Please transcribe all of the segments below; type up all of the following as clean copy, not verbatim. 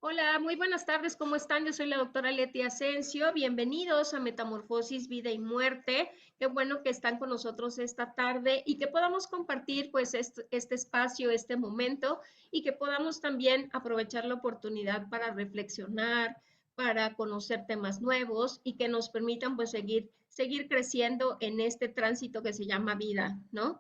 Hola, muy buenas tardes, ¿cómo están? Yo soy la doctora Leti Asensio. Bienvenidos a Metamorfosis, Vida y Muerte. Qué bueno que están con nosotros esta tarde y que podamos compartir pues este espacio, este momento y que podamos también aprovechar la oportunidad para reflexionar, para conocer temas nuevos y que nos permitan pues seguir creciendo en este tránsito que se llama vida, ¿no?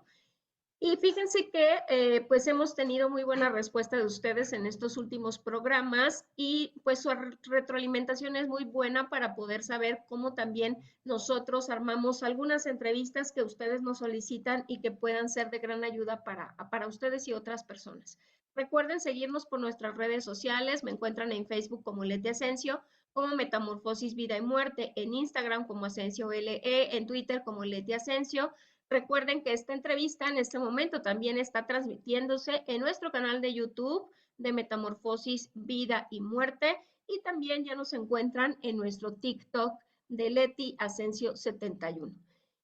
Y fíjense que pues hemos tenido muy buena respuesta de ustedes en estos últimos programas y pues su retroalimentación es muy buena para poder saber cómo también nosotros armamos algunas entrevistas que ustedes nos solicitan y que puedan ser de gran ayuda para ustedes y otras personas. Recuerden seguirnos por nuestras redes sociales, me encuentran en Facebook como Leti Asensio, como Metamorfosis Vida y Muerte, en Instagram como Asensio LE, en Twitter como Leti Asensio. Recuerden que esta entrevista en este momento también está transmitiéndose en nuestro canal de YouTube de Metamorfosis, Vida y Muerte y también ya nos encuentran en nuestro TikTok de Leti Asensio 71.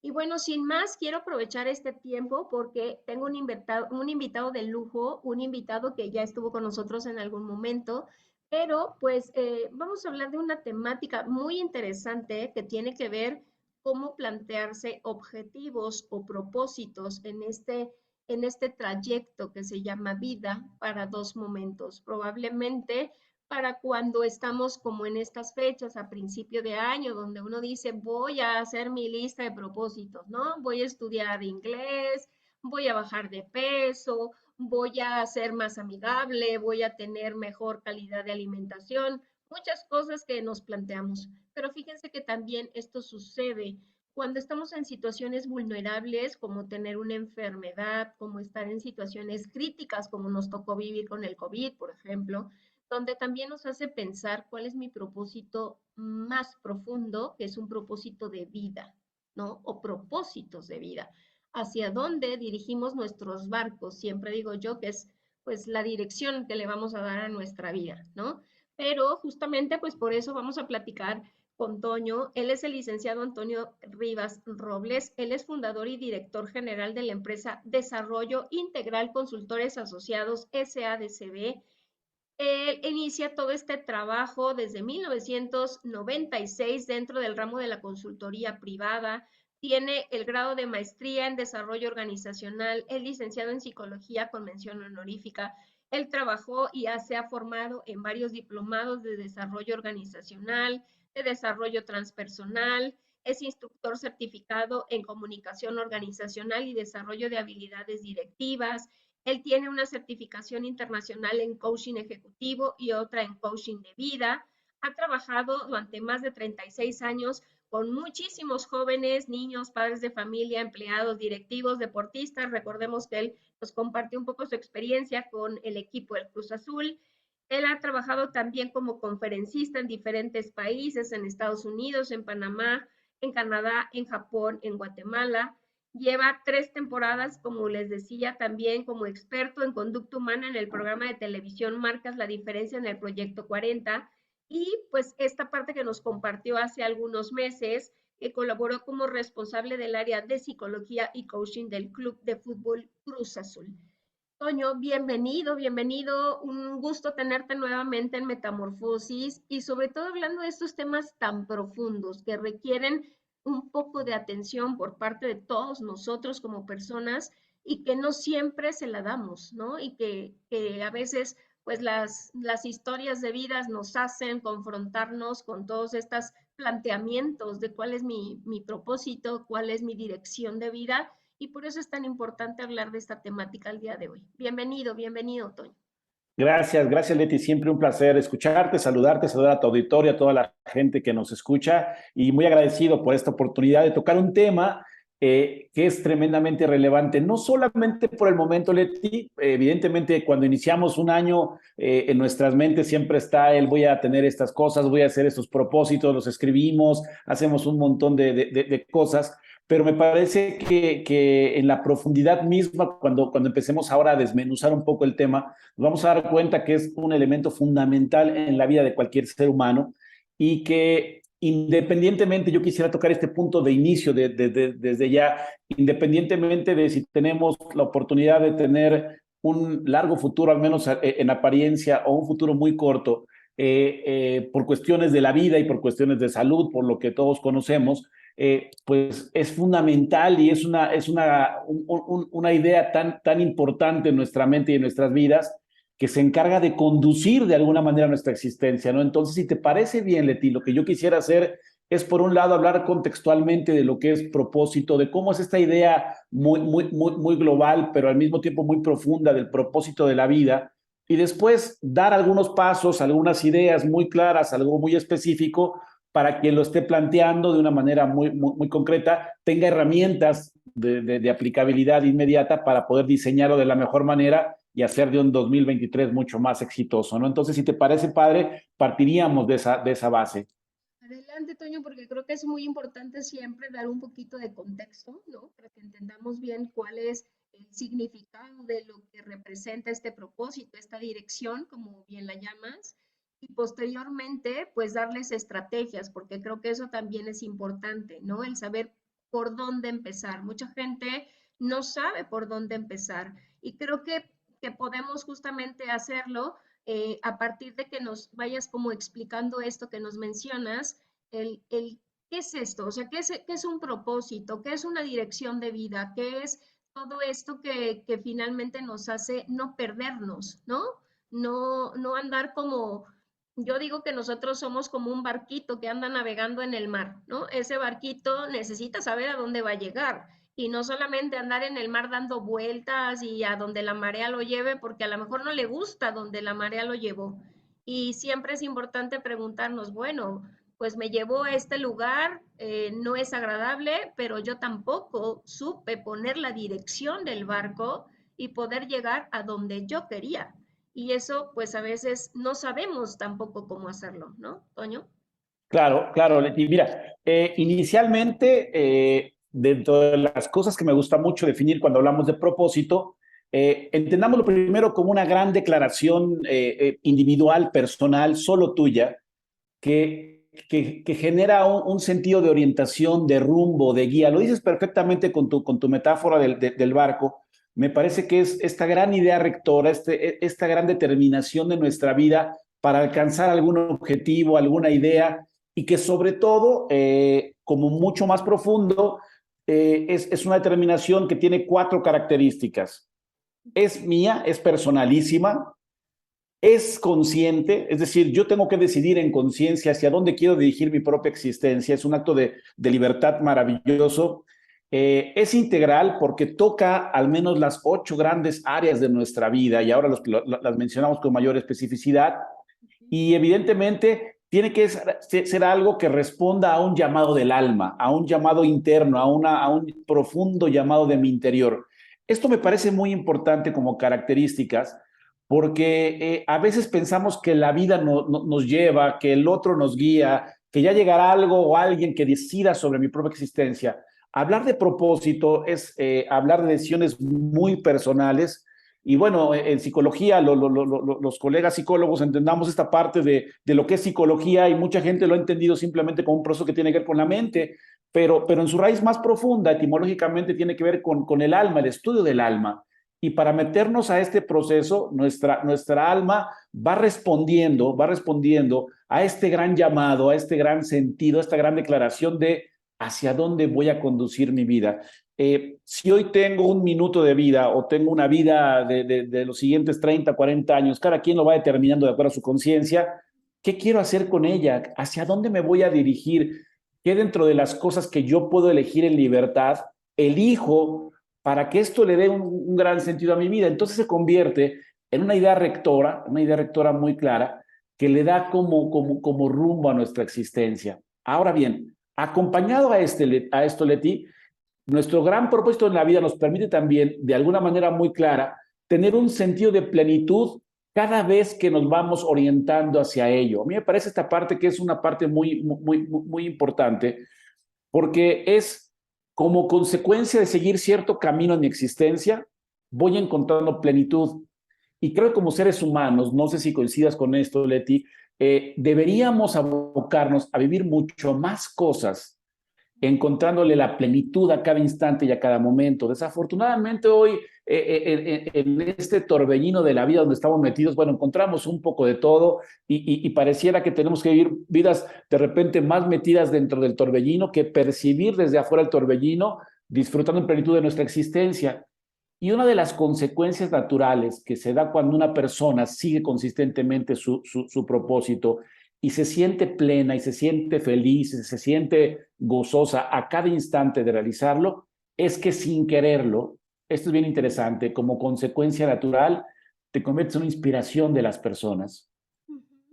Y bueno, sin más, quiero aprovechar este tiempo porque tengo un invitado de lujo, un invitado que ya estuvo con nosotros en algún momento, pero pues vamos a hablar de una temática muy interesante que tiene que ver cómo plantearse objetivos o propósitos en este trayecto que se llama vida para dos momentos. Probablemente para cuando estamos como en estas fechas a principio de año, donde uno dice, voy a hacer mi lista de propósitos, ¿no? Voy a estudiar inglés, voy a bajar de peso, voy a ser más amigable, voy a tener mejor calidad de alimentación, muchas cosas que nos planteamos. Pero fíjense que también esto sucede cuando estamos en situaciones vulnerables, como tener una enfermedad, como estar en situaciones críticas, como nos tocó vivir con el COVID, por ejemplo, donde también nos hace pensar cuál es mi propósito más profundo, que es un propósito de vida, ¿no? O propósitos de vida. Hacia dónde dirigimos nuestros barcos, siempre digo yo que es pues la dirección que le vamos a dar a nuestra vida, ¿no? Pero justamente pues por eso vamos a platicar con Toño. Él es el licenciado Antonio Rivas Robles. Él es fundador y director general de la empresa Desarrollo Integral Consultores Asociados SADCB. Él inicia todo este trabajo desde 1996 dentro del ramo de la consultoría privada. Tiene el grado de maestría en desarrollo organizacional, es licenciado en psicología con mención honorífica. Él trabajó y se ha formado en varios diplomados de desarrollo organizacional, de desarrollo transpersonal, es instructor certificado en comunicación organizacional y desarrollo de habilidades directivas. Él tiene una certificación internacional en coaching ejecutivo y otra en coaching de vida. Ha trabajado durante más de 36 años con muchísimos jóvenes, niños, padres de familia, empleados, directivos, deportistas. Recordemos que él nos compartió un poco su experiencia con el equipo del Cruz Azul. Él ha trabajado también como conferencista en diferentes países, en Estados Unidos, en Panamá, en Canadá, en Japón, en Guatemala. Lleva 3 temporadas, como les decía, también como experto en conducta humana en el programa de televisión Marcas la Diferencia en el Proyecto 40. Y pues esta parte que nos compartió hace algunos meses, que colaboró como responsable del área de psicología y coaching del Club de Fútbol Cruz Azul. Toño, bienvenido, bienvenido. Un gusto tenerte nuevamente en Metamorfosis y sobre todo hablando de estos temas tan profundos que requieren un poco de atención por parte de todos nosotros como personas y que no siempre se la damos, ¿no? Y que a veces pues las historias de vidas nos hacen confrontarnos con todos estos planteamientos de cuál es mi propósito, cuál es mi dirección de vida y por eso es tan importante hablar de esta temática el día de hoy. Bienvenido, bienvenido, Toño. Gracias, gracias Leti. Siempre un placer escucharte, saludar a tu auditorio, a toda la gente que nos escucha y muy agradecido por esta oportunidad de tocar un tema que es tremendamente relevante, no solamente por el momento, Leti. Evidentemente, cuando iniciamos un año, en nuestras mentes siempre está el voy a tener estas cosas, voy a hacer estos propósitos, los escribimos, hacemos un montón de cosas. Pero me parece que en la profundidad misma, cuando empecemos ahora a desmenuzar un poco el tema, nos vamos a dar cuenta que es un elemento fundamental en la vida de cualquier ser humano y que independientemente, yo quisiera tocar este punto de inicio desde ya, independientemente de si tenemos la oportunidad de tener un largo futuro, al menos en apariencia, o un futuro muy corto, por cuestiones de la vida y por cuestiones de salud, por lo que todos conocemos, pues es fundamental y es una idea tan importante en nuestra mente y en nuestras vidas que se encarga de conducir de alguna manera nuestra existencia, ¿no? Entonces, si te parece bien, Leti, lo que yo quisiera hacer es, por un lado, hablar contextualmente de lo que es propósito, de cómo es esta idea muy global, pero al mismo tiempo muy profunda del propósito de la vida, y después dar algunos pasos, algunas ideas muy claras, algo muy específico, para quien lo esté planteando de una manera muy concreta, tenga herramientas de aplicabilidad inmediata para poder diseñarlo de la mejor manera y hacer de un 2023 mucho más exitoso, ¿no? Entonces, si te parece, padre, partiríamos de esa base. Adelante, Toño, porque creo que es muy importante siempre dar un poquito de contexto, ¿no? Para que entendamos bien cuál es el significado de lo que representa este propósito, esta dirección, como bien la llamas, y posteriormente, pues darles estrategias, porque creo que eso también es importante, ¿no? El saber por dónde empezar. Mucha gente no sabe por dónde empezar y creo que podemos justamente hacerlo a partir de que nos vayas como explicando esto que nos mencionas, ¿qué es esto? O sea, qué es un propósito? ¿Qué es una dirección de vida? ¿Qué es todo esto que finalmente nos hace no perdernos, ¿no? No andar como, yo digo que nosotros somos como un barquito que anda navegando en el mar, ¿no? Ese barquito necesita saber a dónde va a llegar y no solamente andar en el mar dando vueltas y a donde la marea lo lleve, porque a lo mejor no le gusta donde la marea lo llevó. Y siempre es importante preguntarnos, bueno, pues me llevó a este lugar, no es agradable, pero yo tampoco supe poner la dirección del barco y poder llegar a donde yo quería. Y eso, pues a veces no sabemos tampoco cómo hacerlo, ¿no, Toño? Claro, claro, Leti. Mira, inicialmente, dentro de las cosas que me gusta mucho definir cuando hablamos de propósito, entendámoslo primero como una gran declaración individual, personal, solo tuya, que genera un sentido de orientación, de rumbo, de guía. Lo dices perfectamente con tu metáfora del barco. Me parece que es esta gran idea rectora, esta gran determinación de nuestra vida para alcanzar algún objetivo, alguna idea, y que sobre todo, como mucho más profundo, es una determinación que tiene 4 características. Es mía, es personalísima, es consciente, es decir, yo tengo que decidir en conciencia hacia dónde quiero dirigir mi propia existencia, es un acto de libertad maravilloso. Es integral porque toca al menos las 8 grandes áreas de nuestra vida y ahora las mencionamos con mayor especificidad, y evidentemente tiene que ser algo que responda a un llamado del alma, a un llamado interno, a un profundo llamado de mi interior. Esto me parece muy importante como características porque a veces pensamos que la vida nos lleva, que el otro nos guía, que ya llegará algo o alguien que decida sobre mi propia existencia. Hablar de propósito es hablar de decisiones muy personales. Y bueno, en psicología, los colegas psicólogos entendamos esta parte de lo que es psicología, y mucha gente lo ha entendido simplemente como un proceso que tiene que ver con la mente, pero en su raíz más profunda, etimológicamente, tiene que ver con el alma, el estudio del alma. Y para meternos a este proceso, nuestra alma va respondiendo a este gran llamado, a este gran sentido, a esta gran declaración de hacia dónde voy a conducir mi vida. Si hoy tengo un minuto de vida o tengo una vida de los siguientes 30, 40 años, cada quien lo va determinando de acuerdo a su conciencia. ¿Qué quiero hacer con ella? ¿Hacia dónde me voy a dirigir? ¿Qué dentro de las cosas que yo puedo elegir en libertad, elijo para que esto le dé un gran sentido a mi vida? Entonces se convierte en una idea rectora muy clara que le da como rumbo a nuestra existencia. Ahora bien, acompañado a esto, Leti, nuestro gran propósito en la vida nos permite también, de alguna manera muy clara, tener un sentido de plenitud cada vez que nos vamos orientando hacia ello. A mí me parece esta parte que es una parte muy importante, porque es como consecuencia de seguir cierto camino en mi existencia, voy encontrando plenitud. Y creo que como seres humanos, no sé si coincidas con esto, Leti, deberíamos abocarnos a vivir mucho más cosas encontrándole la plenitud a cada instante y a cada momento. Desafortunadamente hoy, en este torbellino de la vida donde estamos metidos, bueno, encontramos un poco de todo y pareciera que tenemos que vivir vidas de repente más metidas dentro del torbellino que percibir desde afuera el torbellino, disfrutando en plenitud de nuestra existencia. Y una de las consecuencias naturales que se da cuando una persona sigue consistentemente su propósito y se siente plena y se siente feliz, y se siente gozosa a cada instante de realizarlo, es que sin quererlo, esto es bien interesante, como consecuencia natural, te conviertes en una inspiración de las personas.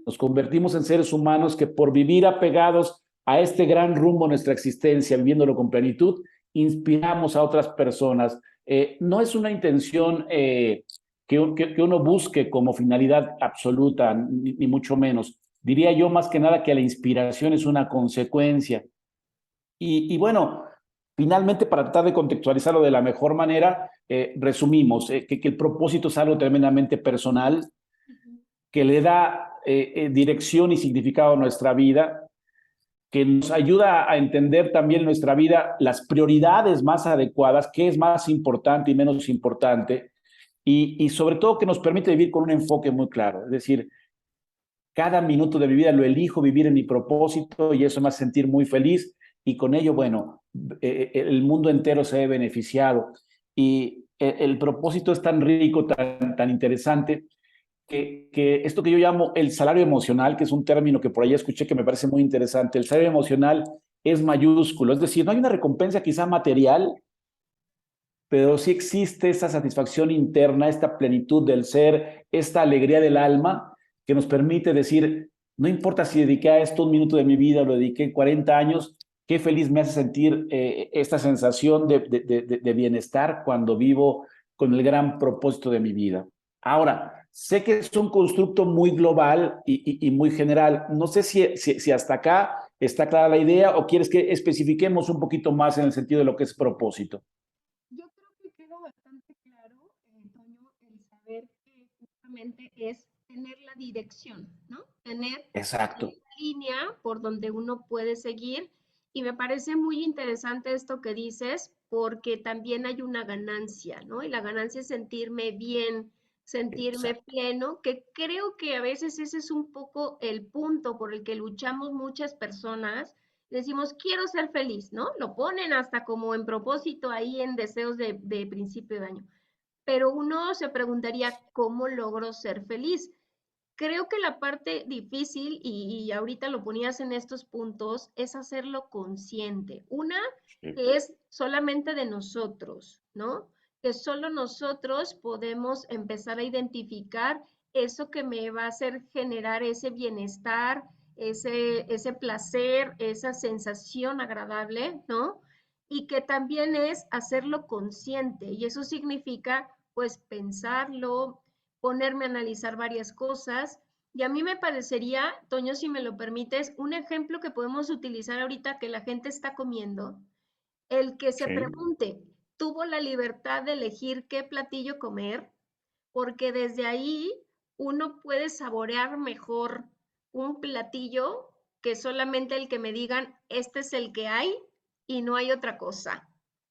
Nos convertimos en seres humanos que por vivir apegados a este gran rumbo de nuestra existencia, viviéndolo con plenitud, inspiramos a otras personas. No es una intención que uno busque como finalidad absoluta, ni mucho menos. Diría yo más que nada que la inspiración es una consecuencia. Y bueno, finalmente para tratar de contextualizarlo de la mejor manera, resumimos que el propósito es algo tremendamente personal, que le da dirección y significado a nuestra vida, que nos ayuda a entender también en nuestra vida las prioridades más adecuadas, qué es más importante y menos importante, y sobre todo que nos permite vivir con un enfoque muy claro. Es decir, cada minuto de mi vida lo elijo vivir en mi propósito y eso me hace sentir muy feliz y con ello, bueno, el mundo entero se ve beneficiado. Y el propósito es tan rico, tan interesante, que esto que yo llamo el salario emocional, que es un término que por ahí escuché que me parece muy interesante, el salario emocional es mayúsculo, es decir, no hay una recompensa quizá material, pero sí existe esa satisfacción interna, esta plenitud del ser, esta alegría del alma que nos permite decir, no importa si dediqué a esto un minuto de mi vida, lo dediqué 40 años, qué feliz me hace sentir esta sensación de bienestar cuando vivo con el gran propósito de mi vida. Ahora, sé que es un constructo muy global y muy general. No sé si hasta acá está clara la idea o quieres que especifiquemos un poquito más en el sentido de lo que es propósito. Yo creo que queda bastante claro, Toño, el saber que justamente es tener la dirección, ¿no? Tener Exacto. esa línea por donde uno puede seguir. Y me parece muy interesante esto que dices, porque también hay una ganancia, ¿no? Y la ganancia es sentirme bien, sentirme Exacto. pleno, que creo que a veces ese es un poco el punto por el que luchamos muchas personas. Decimos, quiero ser feliz, ¿no? Lo ponen hasta como en propósito ahí en deseos de principio de año. Pero uno se preguntaría, ¿cómo logro ser feliz? Creo que la parte difícil, y ahorita lo ponías en estos puntos, es hacerlo consciente. Una, Sí. que es solamente de nosotros, ¿no? Que solo nosotros podemos empezar a identificar eso que me va a hacer generar ese bienestar, ese placer, esa sensación agradable, ¿no? Y que también es hacerlo consciente. Y eso significa, pues, pensarlo, ponerme a analizar varias cosas. Y a mí me parecería, Toño, si me lo permites, un ejemplo que podemos utilizar ahorita que la gente está comiendo, el que se Sí. pregunte, ¿tuvo la libertad de elegir qué platillo comer? Porque desde ahí uno puede saborear mejor un platillo que solamente el que me digan, este es el que hay y no hay otra cosa,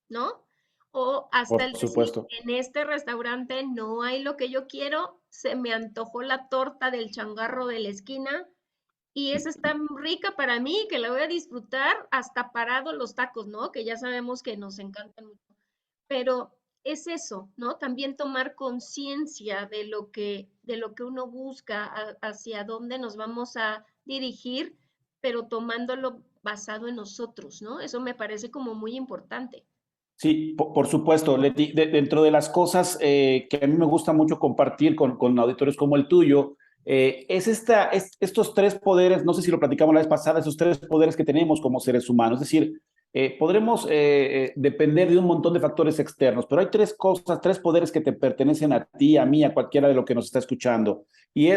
¿no? O hasta Por el decir, supuesto. en este restaurante no hay lo que yo quiero, se me antojó la torta del changarro de la esquina y esa está rica para mí, que la voy a disfrutar hasta parado los tacos, ¿no? Que ya sabemos que nos encantan mucho. Pero es eso, ¿no? También tomar conciencia de lo que uno busca, hacia dónde nos vamos a dirigir, pero tomándolo basado en nosotros, ¿no? Eso me parece como muy importante. Sí, por supuesto, Leti, dentro de las cosas que a mí me gusta mucho compartir con auditorios como el tuyo, estos tres poderes, no sé si lo platicamos la vez pasada, esos tres poderes que tenemos como seres humanos. Es decir, podremos depender de un montón de factores externos, pero hay tres cosas, tres poderes que te pertenecen a ti, a mí, a cualquiera de lo que nos está escuchando. Y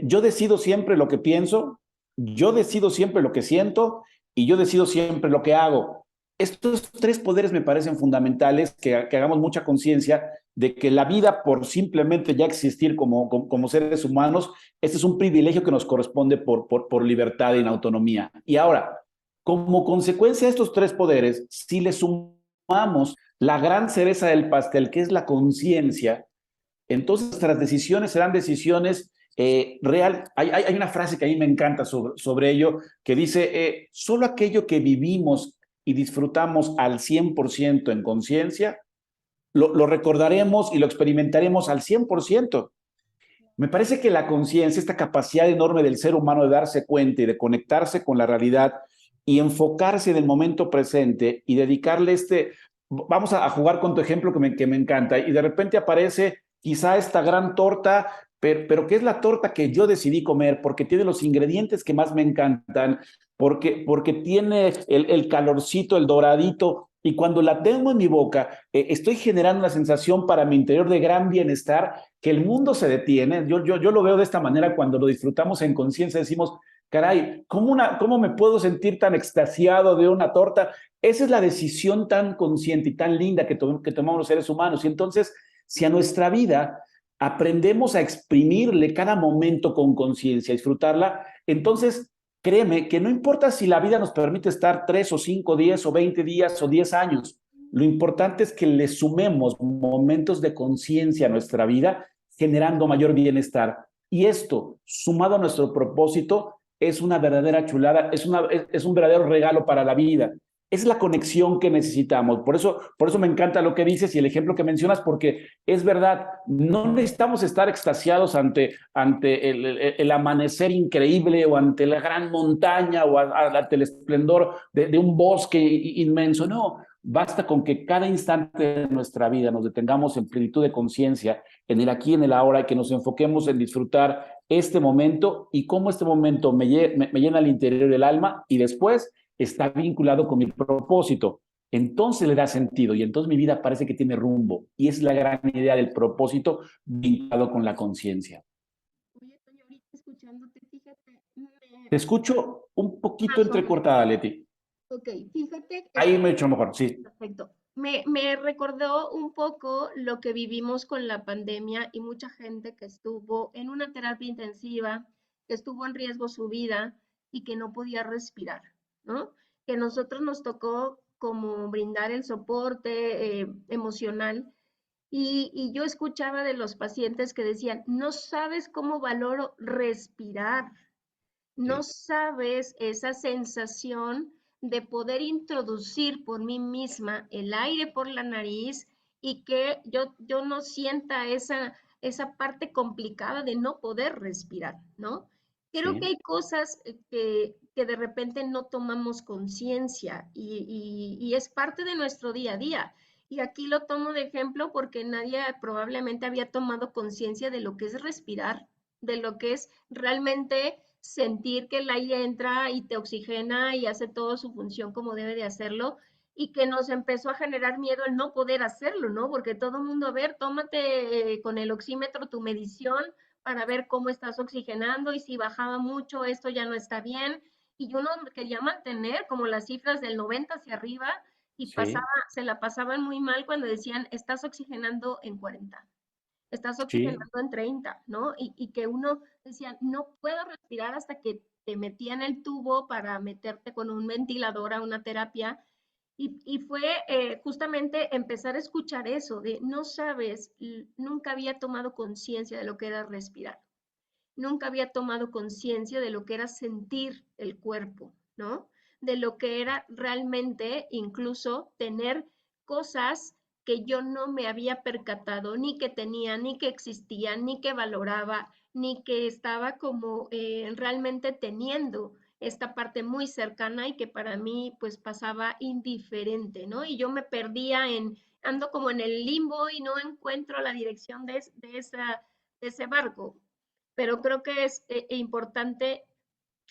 yo decido siempre lo que pienso, yo decido siempre lo que siento y yo decido siempre lo que hago. Estos tres poderes me parecen fundamentales, que hagamos mucha conciencia de que la vida, por simplemente ya existir como seres humanos, este es un privilegio que nos corresponde por libertad y en autonomía. Y ahora, Como consecuencia de estos tres poderes, si le sumamos la gran cereza del pastel, que es la conciencia, entonces nuestras decisiones serán decisiones real. Hay una frase que a mí me encanta sobre ello, que dice, solo aquello que vivimos y disfrutamos al 100% en conciencia, lo recordaremos y lo experimentaremos al 100%. Me parece que la conciencia, esta capacidad enorme del ser humano de darse cuenta y de conectarse con la realidad y enfocarse en el momento presente y dedicarle vamos a jugar con tu ejemplo que me encanta, y de repente aparece quizá esta gran torta, pero que es la torta que yo decidí comer porque tiene los ingredientes que más me encantan, porque tiene el calorcito, el doradito, y cuando la tengo en mi boca, estoy generando una sensación para mi interior de gran bienestar, que el mundo se detiene. Yo lo veo de esta manera cuando lo disfrutamos en conciencia, decimos, caray, ¿cómo me puedo sentir tan extasiado de una torta? Esa es la decisión tan consciente y tan linda que tomamos los seres humanos. Y entonces, si a nuestra vida aprendemos a exprimirle cada momento con conciencia, a disfrutarla, entonces créeme que no importa si la vida nos permite estar 3 o 5, 10 o 20 días o 10 años, lo importante es que le sumemos momentos de conciencia a nuestra vida, generando mayor bienestar. Y esto, sumado a nuestro propósito, es una verdadera chulada, es un verdadero regalo para la vida. Es la conexión que necesitamos. Por eso me encanta lo que dices y el ejemplo que mencionas, porque es verdad, no necesitamos estar extasiados ante el amanecer increíble o ante la gran montaña o ante el esplendor de un bosque inmenso. No, basta con que cada instante de nuestra vida nos detengamos en plenitud de conciencia, en el aquí, en el ahora, y que nos enfoquemos en disfrutar este momento y cómo este momento me llena el interior del alma, y después está vinculado con mi propósito. Entonces le da sentido y entonces mi vida parece que tiene rumbo. Y es la gran idea del propósito vinculado con la conciencia. Oye, Toño, ahorita escuchándote, fíjate, Te escucho un poquito más o menos. entrecortada, Leti. Ok, fíjate, Ahí me he hecho mejor, sí. perfecto. Me recordó un poco lo que vivimos con la pandemia y mucha gente que estuvo en una terapia intensiva, que estuvo en riesgo su vida y que no podía respirar, ¿no? Que nosotros nos tocó como brindar el soporte emocional y yo escuchaba de los pacientes que decían, no sabes cómo valoro respirar, no Sí, sabes esa sensación de poder introducir por mí misma el aire por la nariz y que yo no sienta esa parte complicada de no poder respirar, ¿no? Creo que sí, hay cosas que de repente no tomamos conciencia y es parte de nuestro día a día. Y aquí lo tomo de ejemplo porque nadie probablemente había tomado conciencia de lo que es respirar, de lo que es realmente sentir que el aire entra y te oxigena y hace toda su función como debe de hacerlo y que nos empezó a generar miedo el no poder hacerlo, ¿no? Porque todo el mundo, a ver, tómate con el oxímetro tu medición para ver cómo estás oxigenando y si bajaba mucho, esto ya no está bien. Y uno quería mantener como las cifras del 90 hacia arriba y pasaba, sí, se la pasaban muy mal cuando decían, estás oxigenando en 40, estás sí, oxigenando en 30, ¿no? Y que uno decía, no puedo respirar hasta que te metían el tubo para meterte con un ventilador a una terapia. Y fue justamente empezar a escuchar eso, de no sabes, nunca había tomado conciencia de lo que era respirar, nunca había tomado conciencia de lo que era sentir el cuerpo, ¿no? De lo que era realmente incluso tener cosas que yo no me había percatado, ni que tenía, ni que existían, ni que valoraba, ni que estaba como realmente teniendo esta parte muy cercana y que para mí pues pasaba indiferente, ¿no? Y yo me perdía ando como en el limbo y no encuentro la dirección de ese barco, pero creo que es importante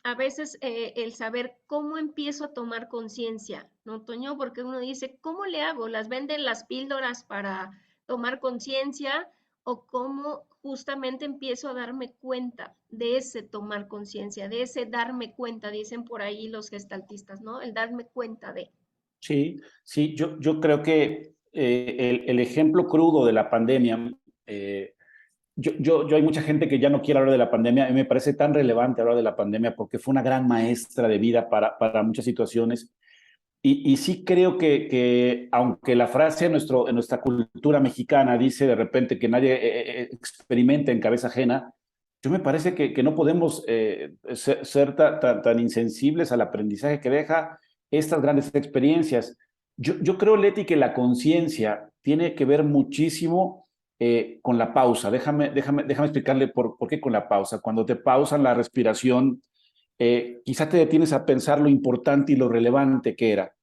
a veces el saber cómo empiezo a tomar conciencia, ¿no, Toño? Porque uno dice, ¿cómo le hago? ¿Las venden las píldoras para tomar conciencia? ¿O cómo justamente empiezo a darme cuenta de ese tomar conciencia, de ese darme cuenta, dicen por ahí los gestaltistas, ¿no? El darme cuenta de. sí, sí. Yo creo que el ejemplo crudo de la pandemia, eh, yo hay mucha gente que ya no quiere hablar de la pandemia. A mí me parece tan relevante hablar de la pandemia porque fue una gran maestra de vida para muchas situaciones. Y sí creo que, aunque la frase en nuestra cultura mexicana dice de repente que nadie experimenta en cabeza ajena, yo me parece que no podemos ser tan insensibles al aprendizaje que deja estas grandes experiencias. Yo creo, Leti, que la conciencia tiene que ver muchísimo con la pausa. Déjame explicarle por qué con la pausa. Cuando te pausan la respiración, quizá te detienes a pensar lo importante y lo relevante que era.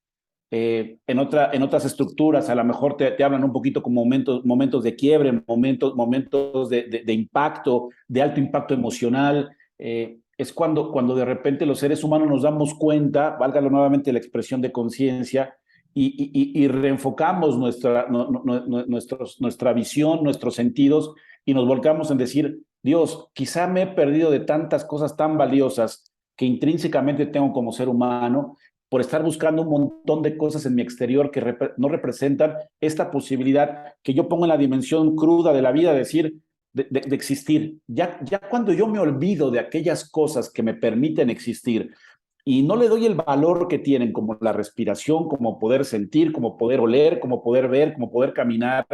En otras estructuras a lo mejor te hablan un poquito como momentos de quiebre, momentos de impacto, de alto impacto emocional. Es cuando de repente los seres humanos nos damos cuenta, válgalo nuevamente la expresión de conciencia, y reenfocamos nuestra visión, nuestros sentidos, y nos volcamos en decir, Dios, quizá me he perdido de tantas cosas tan valiosas que intrínsecamente tengo como ser humano, por estar buscando un montón de cosas en mi exterior que no representan esta posibilidad que yo pongo en la dimensión cruda de la vida, decir, de existir. Ya cuando yo me olvido de aquellas cosas que me permiten existir y no le doy el valor que tienen, como la respiración, como poder sentir, como poder oler, como poder ver, como poder caminar,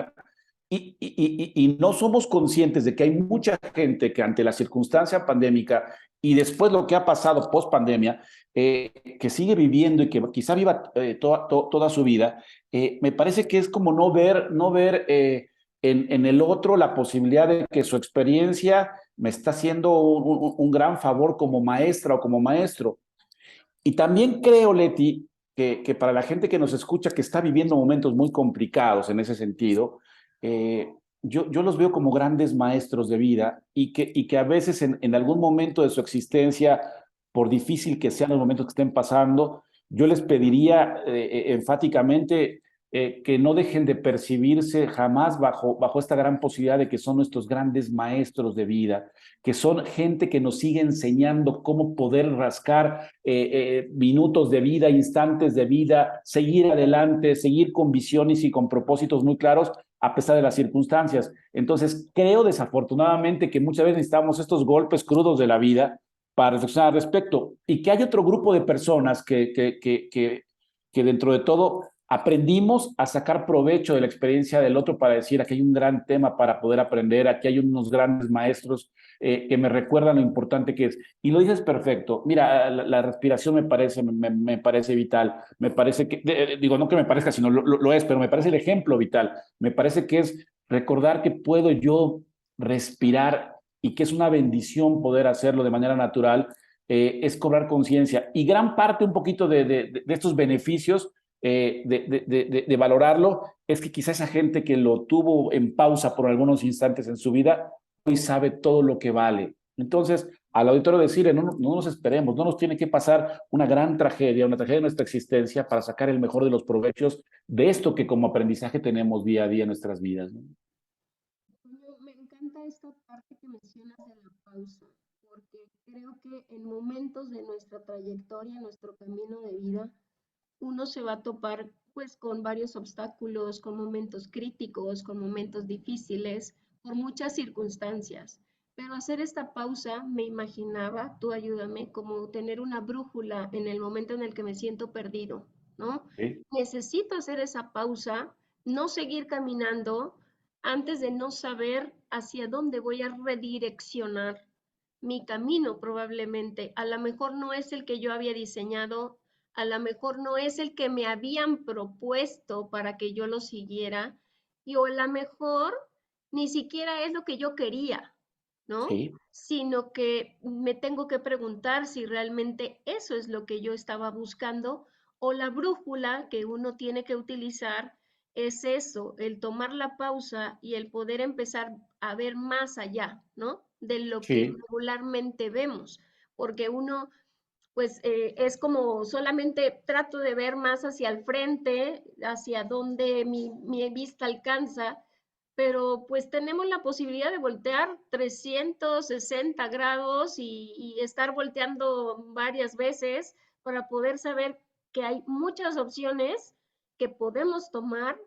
y no somos conscientes de que hay mucha gente que ante la circunstancia pandémica y después lo que ha pasado post pandemia, que sigue viviendo y que quizá viva toda su vida, me parece que es como no ver en el otro la posibilidad de que su experiencia me está haciendo un gran favor como maestra o como maestro. Y también creo, Leti, que para la gente que nos escucha, que está viviendo momentos muy complicados en ese sentido, yo los veo como grandes maestros de vida y que a veces en algún momento de su existencia, por difícil que sean los momentos que estén pasando, yo les pediría enfáticamente que no dejen de percibirse jamás bajo esta gran posibilidad de que son nuestros grandes maestros de vida, que son gente que nos sigue enseñando cómo poder rascar minutos de vida, instantes de vida, seguir adelante, seguir con visiones y con propósitos muy claros a pesar de las circunstancias. Entonces, creo desafortunadamente que muchas veces necesitamos estos golpes crudos de la vida para reflexionar al respecto y que hay otro grupo de personas que dentro de todo aprendimos a sacar provecho de la experiencia del otro para decir, aquí hay un gran tema para poder aprender, aquí hay unos grandes maestros que me recuerdan lo importante que es. Y lo dices perfecto. Mira, la respiración me parece vital. Me parece que, digo, no que me parezca, sino lo es, pero me parece el ejemplo vital. Me parece que es recordar que puedo yo respirar y que es una bendición poder hacerlo de manera natural, es cobrar conciencia. Y gran parte un poquito de estos beneficios, de valorarlo, es que quizá esa gente que lo tuvo en pausa por algunos instantes en su vida, hoy sabe todo lo que vale. Entonces, al auditorio decirle, no nos esperemos, no nos tiene que pasar una gran tragedia, una tragedia de nuestra existencia para sacar el mejor de los provechos de esto que como aprendizaje tenemos día a día en nuestras vidas, ¿no? Me encanta esta parte que mencionas de la pausa, porque creo que en momentos de nuestra trayectoria, nuestro camino de vida, uno se va a topar pues con varios obstáculos, con momentos críticos, con momentos difíciles, por muchas circunstancias. Pero hacer esta pausa, me imaginaba, tú ayúdame, como tener una brújula en el momento en el que me siento perdido, ¿no? ¿Sí? Necesito hacer esa pausa, no seguir caminando antes de no saber hacia dónde voy a redireccionar mi camino probablemente. A lo mejor no es el que yo había diseñado, a lo mejor no es el que me habían propuesto para que yo lo siguiera, y o a lo mejor ni siquiera es lo que yo quería, ¿no? Sí. Sino que me tengo que preguntar si realmente eso es lo que yo estaba buscando o la brújula que uno tiene que utilizar es eso, el tomar la pausa y el poder empezar a ver más allá, ¿no? De lo que Sí. regularmente vemos, porque uno pues es como solamente trato de ver más hacia el frente, hacia donde mi vista alcanza, pero pues tenemos la posibilidad de voltear 360 grados y estar volteando varias veces para poder saber que hay muchas opciones que podemos tomar,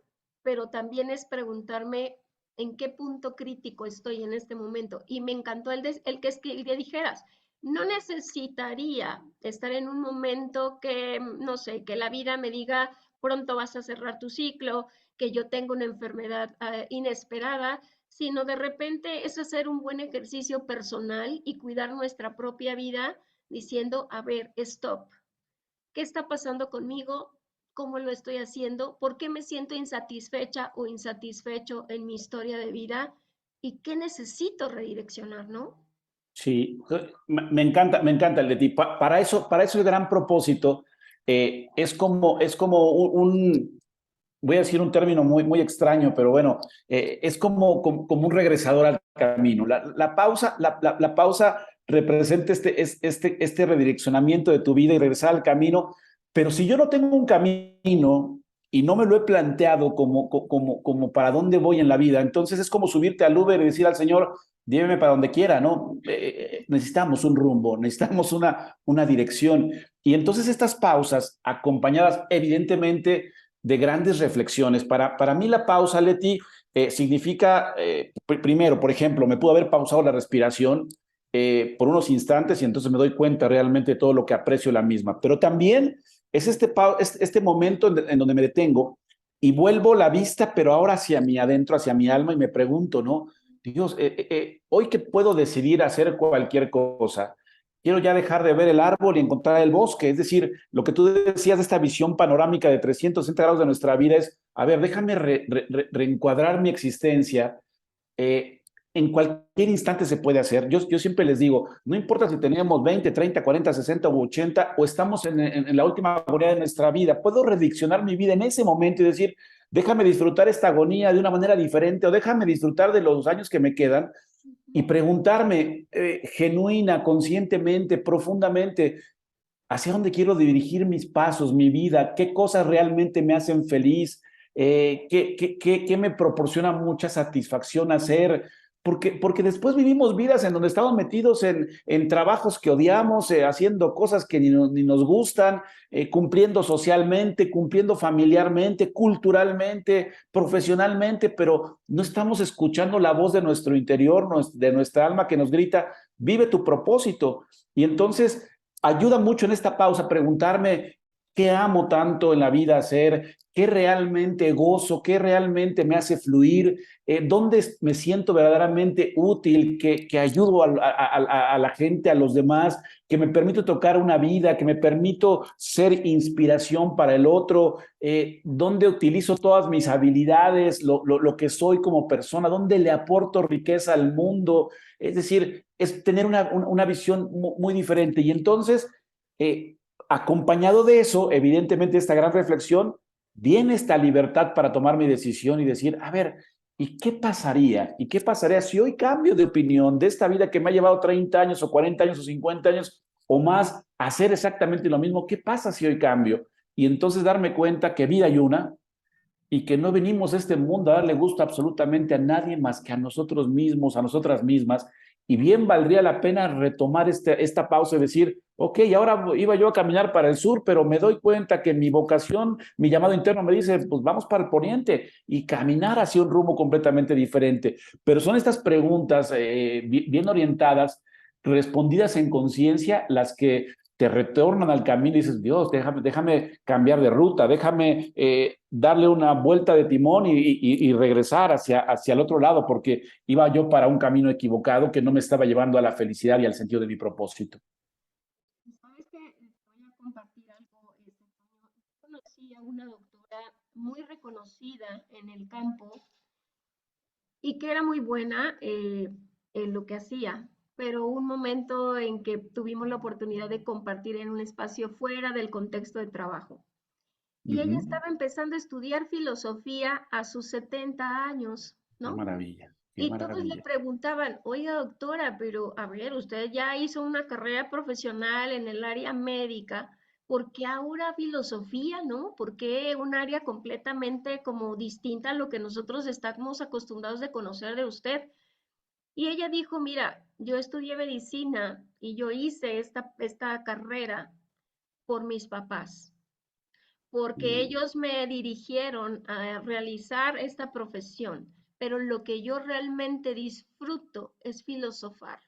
pero también es preguntarme ¿En qué punto crítico estoy en este momento? Y me encantó el que dijeras, no necesitaría estar en un momento que, no sé, que la vida me diga, pronto vas a cerrar tu ciclo, que yo tengo una enfermedad inesperada, sino de repente es hacer un buen ejercicio personal y cuidar nuestra propia vida diciendo, a ver, stop, ¿qué está pasando conmigo? ¿Cómo lo estoy haciendo? ¿Por qué me siento insatisfecha o insatisfecho en mi historia de vida? ¿Y qué necesito redireccionar, no? Sí, me encanta el de ti. Para eso el gran propósito es como voy a decir un término muy extraño, pero bueno, es como un regresador al camino. La pausa representa este redireccionamiento de tu vida y regresar al camino, pero si yo no tengo un camino y no me lo he planteado como para dónde voy en la vida, entonces es como subirte al Uber y decir al Señor, lléveme para donde quiera, ¿no? Necesitamos un rumbo, necesitamos una dirección. Y entonces estas pausas, acompañadas evidentemente de grandes reflexiones. Para mí la pausa, Leti, significa, primero, por ejemplo, me pudo haber pausado la respiración por unos instantes y entonces me doy cuenta realmente de todo lo que aprecio la misma. Pero también es este momento en donde me detengo y vuelvo la vista, pero ahora hacia mi adentro, hacia mi alma y me pregunto, ¿no? Dios, hoy que puedo decidir hacer cualquier cosa, quiero ya dejar de ver el árbol y encontrar el bosque. Es decir, lo que tú decías de esta visión panorámica de 360 grados de nuestra vida es, a ver, déjame reencuadrar mi existencia. Eh, en cualquier instante se puede hacer. Yo siempre les digo, no importa si tenemos 20, 30, 40, 60 u 80 o estamos en la última agonía de nuestra vida, puedo rediccionar mi vida en ese momento y decir, déjame disfrutar esta agonía de una manera diferente o déjame disfrutar de los años que me quedan y preguntarme genuina, conscientemente, profundamente, hacia dónde quiero dirigir mis pasos, mi vida, qué cosas realmente me hacen feliz, qué me proporciona mucha satisfacción hacer, porque después vivimos vidas en donde estamos metidos en trabajos que odiamos, haciendo cosas que ni nos gustan, cumpliendo socialmente, cumpliendo familiarmente, culturalmente, profesionalmente, pero no estamos escuchando la voz de nuestro interior, de nuestra alma que nos grita, vive tu propósito. Y entonces ayuda mucho en esta pausa preguntarme qué amo tanto en la vida hacer, qué realmente gozo, qué realmente me hace fluir, dónde me siento verdaderamente útil, que ayudo a la gente, a los demás, que me permito tocar una vida, que me permito ser inspiración para el otro, dónde utilizo todas mis habilidades, lo que soy como persona, dónde le aporto riqueza al mundo. Es decir, es tener una visión muy diferente. Y entonces, eh, acompañado de eso, evidentemente, esta gran reflexión, viene esta libertad para tomar mi decisión y decir, a ver, ¿y qué pasaría? ¿Y qué pasaría si hoy cambio de opinión de esta vida que me ha llevado 30 años o 40 años o 50 años o más a hacer exactamente lo mismo? ¿Qué pasa si hoy cambio? Y entonces darme cuenta que vida hay una y que no venimos a este mundo a darle gusto absolutamente a nadie más que a nosotros mismos, a nosotras mismas, y bien valdría la pena retomar esta pausa y decir, ok, ahora iba yo a caminar para el sur, pero me doy cuenta que mi vocación, mi llamado interno me dice, pues vamos para el poniente y caminar hacia un rumbo completamente diferente. Pero son estas preguntas bien orientadas, respondidas en conciencia, las que te retornan al camino y dices, Dios, déjame cambiar de ruta, déjame darle una vuelta de timón y regresar hacia el otro lado, porque iba yo para un camino equivocado que no me estaba llevando a la felicidad y al sentido de mi propósito. ¿Sabes qué? Voy a compartir algo. Conocí a una doctora muy reconocida en el campo y que era muy buena en lo que hacía, pero un momento en que tuvimos la oportunidad de compartir en un espacio fuera del contexto de trabajo. Uh Y ella -huh. estaba empezando a estudiar filosofía a sus 70 años, Qué ¿no? maravilla, qué Y todos le maravilla. preguntaban, oiga doctora, pero a ver, usted ya hizo una carrera profesional en el área médica, ¿por qué ahora filosofía, no? ¿Por qué un área completamente como distinta a lo que nosotros estamos acostumbrados de conocer de usted? Y ella dijo, mira, yo estudié medicina y yo hice esta carrera por mis papás, porque Mm. ellos me dirigieron a realizar esta profesión. pero lo que yo realmente disfruto es filosofar.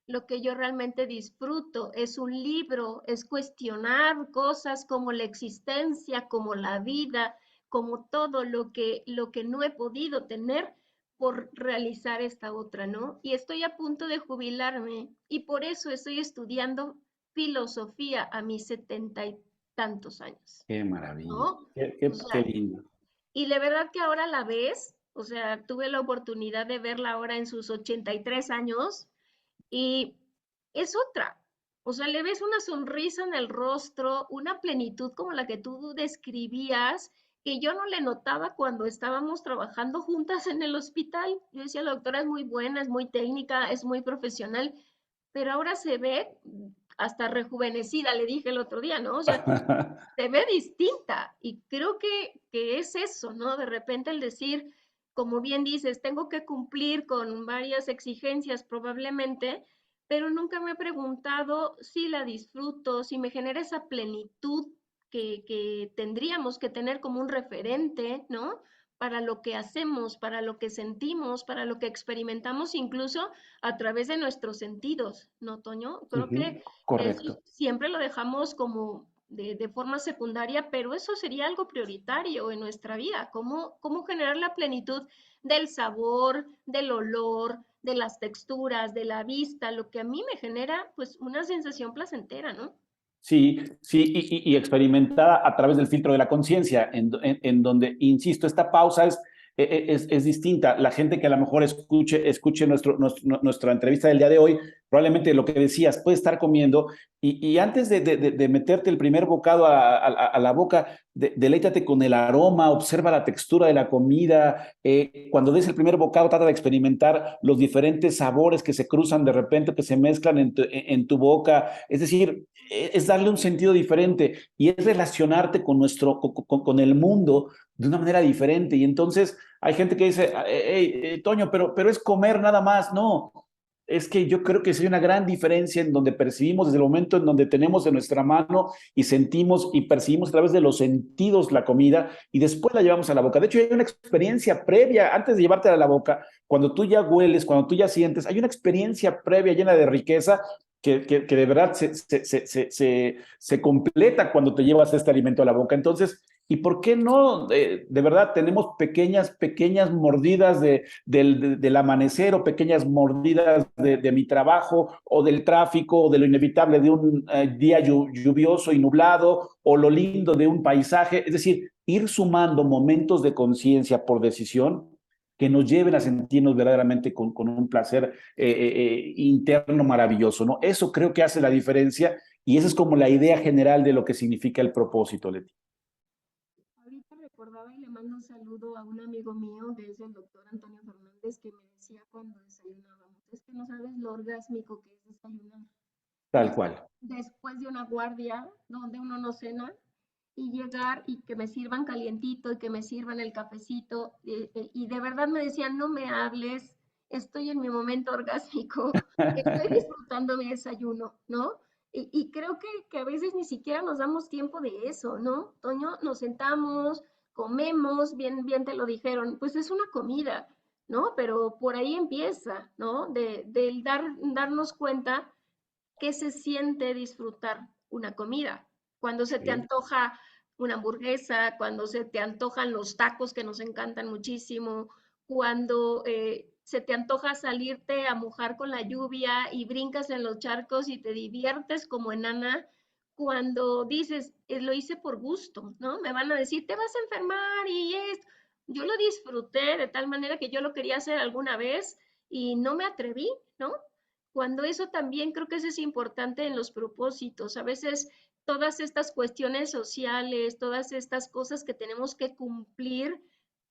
Lo que yo realmente disfruto es un libro, es cuestionar cosas como la existencia, como la vida, como todo lo que no he podido tener por realizar esta otra, ¿no? Y estoy a punto de jubilarme y por eso estoy estudiando filosofía a mis 70 y tantos años, Qué maravilla, ¿no? O qué sea, lindo. y la verdad que ahora la ves, o sea, tuve la oportunidad de verla ahora en sus 83 años y es otra. O sea, le ves una sonrisa en el rostro, una plenitud como la que tú describías, que yo no le notaba cuando estábamos trabajando juntas en el hospital. Yo decía, la doctora es muy buena, es muy técnica, es muy profesional, pero ahora se ve hasta rejuvenecida, le dije el otro día, ¿no? O sea, se ve distinta y creo que es eso, ¿no? De repente el decir, como bien dices, tengo que cumplir con varias exigencias probablemente, pero nunca me he preguntado si la disfruto, si me genera esa plenitud que tendríamos que tener como un referente, ¿no? Para lo que hacemos, para lo que sentimos, para lo que experimentamos, incluso a través de nuestros sentidos, ¿no, Toño? Creo Ujú, que eso correcto. siempre lo dejamos como de forma secundaria, pero eso sería algo prioritario en nuestra vida, cómo generar la plenitud del sabor, del olor, de las texturas, de la vista, lo que a mí me genera pues una sensación placentera, ¿no? Sí, sí, y experimentada a través del filtro de la conciencia, en donde, insisto, esta pausa es distinta. La gente que a lo mejor escuche nuestra entrevista del día de hoy, probablemente lo que decías, puede estar comiendo y antes de meterte el primer bocado a la boca, deleítate con el aroma, observa la textura de la comida. Cuando des el primer bocado, trata de experimentar los diferentes sabores que se cruzan de repente, que se mezclan en tu boca. Es decir, es darle un sentido diferente y es relacionarte con el mundo de una manera diferente. Y entonces hay gente que dice, hey, Toño, pero es comer nada más. No, es que yo creo que sí hay una gran diferencia en donde percibimos desde el momento en donde tenemos en nuestra mano y sentimos y percibimos a través de los sentidos la comida y después la llevamos a la boca. De hecho, hay una experiencia previa antes de llevártela a la boca, cuando tú ya hueles, cuando tú ya sientes, hay una experiencia previa llena de riqueza que de verdad se completa cuando te llevas este alimento a la boca. Entonces, ¿y por qué no? De verdad, tenemos pequeñas mordidas del amanecer o pequeñas mordidas de mi trabajo o del tráfico o de lo inevitable de un día lluvioso y nublado o lo lindo de un paisaje. Es decir, ir sumando momentos de conciencia por decisión que nos lleven a sentirnos verdaderamente con un placer interno maravilloso, ¿no? Eso creo que hace la diferencia y esa es como la idea general de lo que significa el propósito, Leti. Ahorita recordaba y le mando un saludo a un amigo mío, que es el doctor Antonio Fernández, que me decía cuando desayunábamos, es que no sabes lo orgásmico que es desayunar. Tal cual. Después de una guardia donde uno no cena y llegar y que me sirvan calientito y que me sirvan el cafecito y de verdad me decían, no me hables, estoy en mi momento orgásmico, estoy disfrutando mi desayuno, ¿no? Y creo que a veces ni siquiera nos damos tiempo de eso, ¿no? Toño, nos sentamos, comemos, bien te lo dijeron, pues es una comida, ¿no? Pero por ahí empieza, ¿no? Del darnos cuenta qué se siente disfrutar una comida. Cuando se te Sí. antoja una hamburguesa, cuando se te antojan los tacos que nos encantan muchísimo, cuando se te antoja salirte a mojar con la lluvia y brincas en los charcos y te diviertes como enana, cuando dices, lo hice por gusto, ¿no? Me van a decir, te vas a enfermar y es, yo lo disfruté de tal manera que yo lo quería hacer alguna vez y no me atreví, ¿no? Cuando eso también creo que eso es importante en los propósitos. A veces todas estas cuestiones sociales, todas estas cosas que tenemos que cumplir,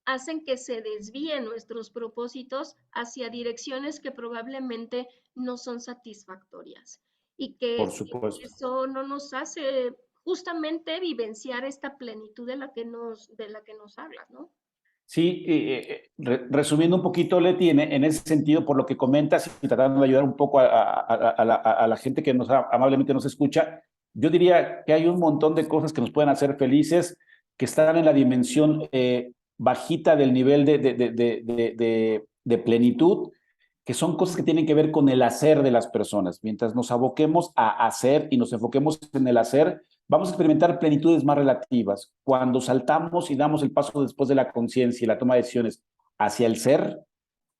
hacen que se desvíen nuestros propósitos hacia direcciones que probablemente no son satisfactorias y Por que supuesto. eso no nos hace justamente vivenciar esta plenitud de la que nos habla, ¿no? Sí, resumiendo un poquito, Leti, en ese sentido, por lo que comentas y tratando de ayudar un poco a la gente que amablemente nos escucha, yo diría que hay un montón de cosas que nos pueden hacer felices, que están en la dimensión bajita del nivel de plenitud, que son cosas que tienen que ver con el hacer de las personas. Mientras nos aboquemos a hacer y nos enfoquemos en el hacer, vamos a experimentar plenitudes más relativas. Cuando saltamos y damos el paso después de la conciencia y la toma de decisiones hacia el ser,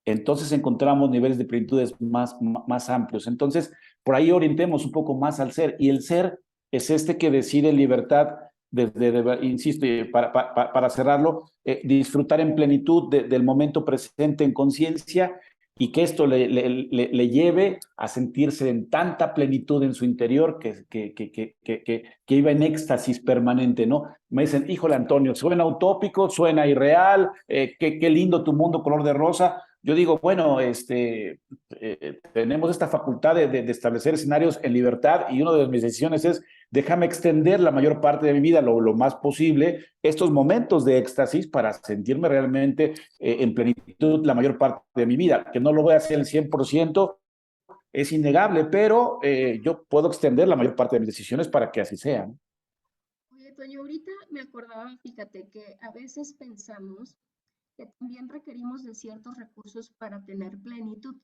entonces encontramos niveles de plenitudes más amplios. Entonces, por ahí orientemos un poco más al ser. Y el ser es este que decide en libertad, insisto, para cerrarlo, disfrutar en plenitud del momento presente en conciencia, y que esto le lleve a sentirse en tanta plenitud en su interior que iba en éxtasis permanente, ¿no? Me dicen, híjole, Antonio, suena utópico, suena irreal, qué lindo tu mundo color de rosa. Yo digo, bueno, tenemos esta facultad de establecer escenarios en libertad, y una de mis decisiones es, déjame extender la mayor parte de mi vida, lo más posible, estos momentos de éxtasis para sentirme realmente en plenitud la mayor parte de mi vida. Que no lo voy a hacer el 100%, es innegable, pero yo puedo extender la mayor parte de mis decisiones para que así sea, ¿no? Oye, Toño, ahorita me acordaba, fíjate, que a veces pensamos que también requerimos de ciertos recursos para tener plenitud.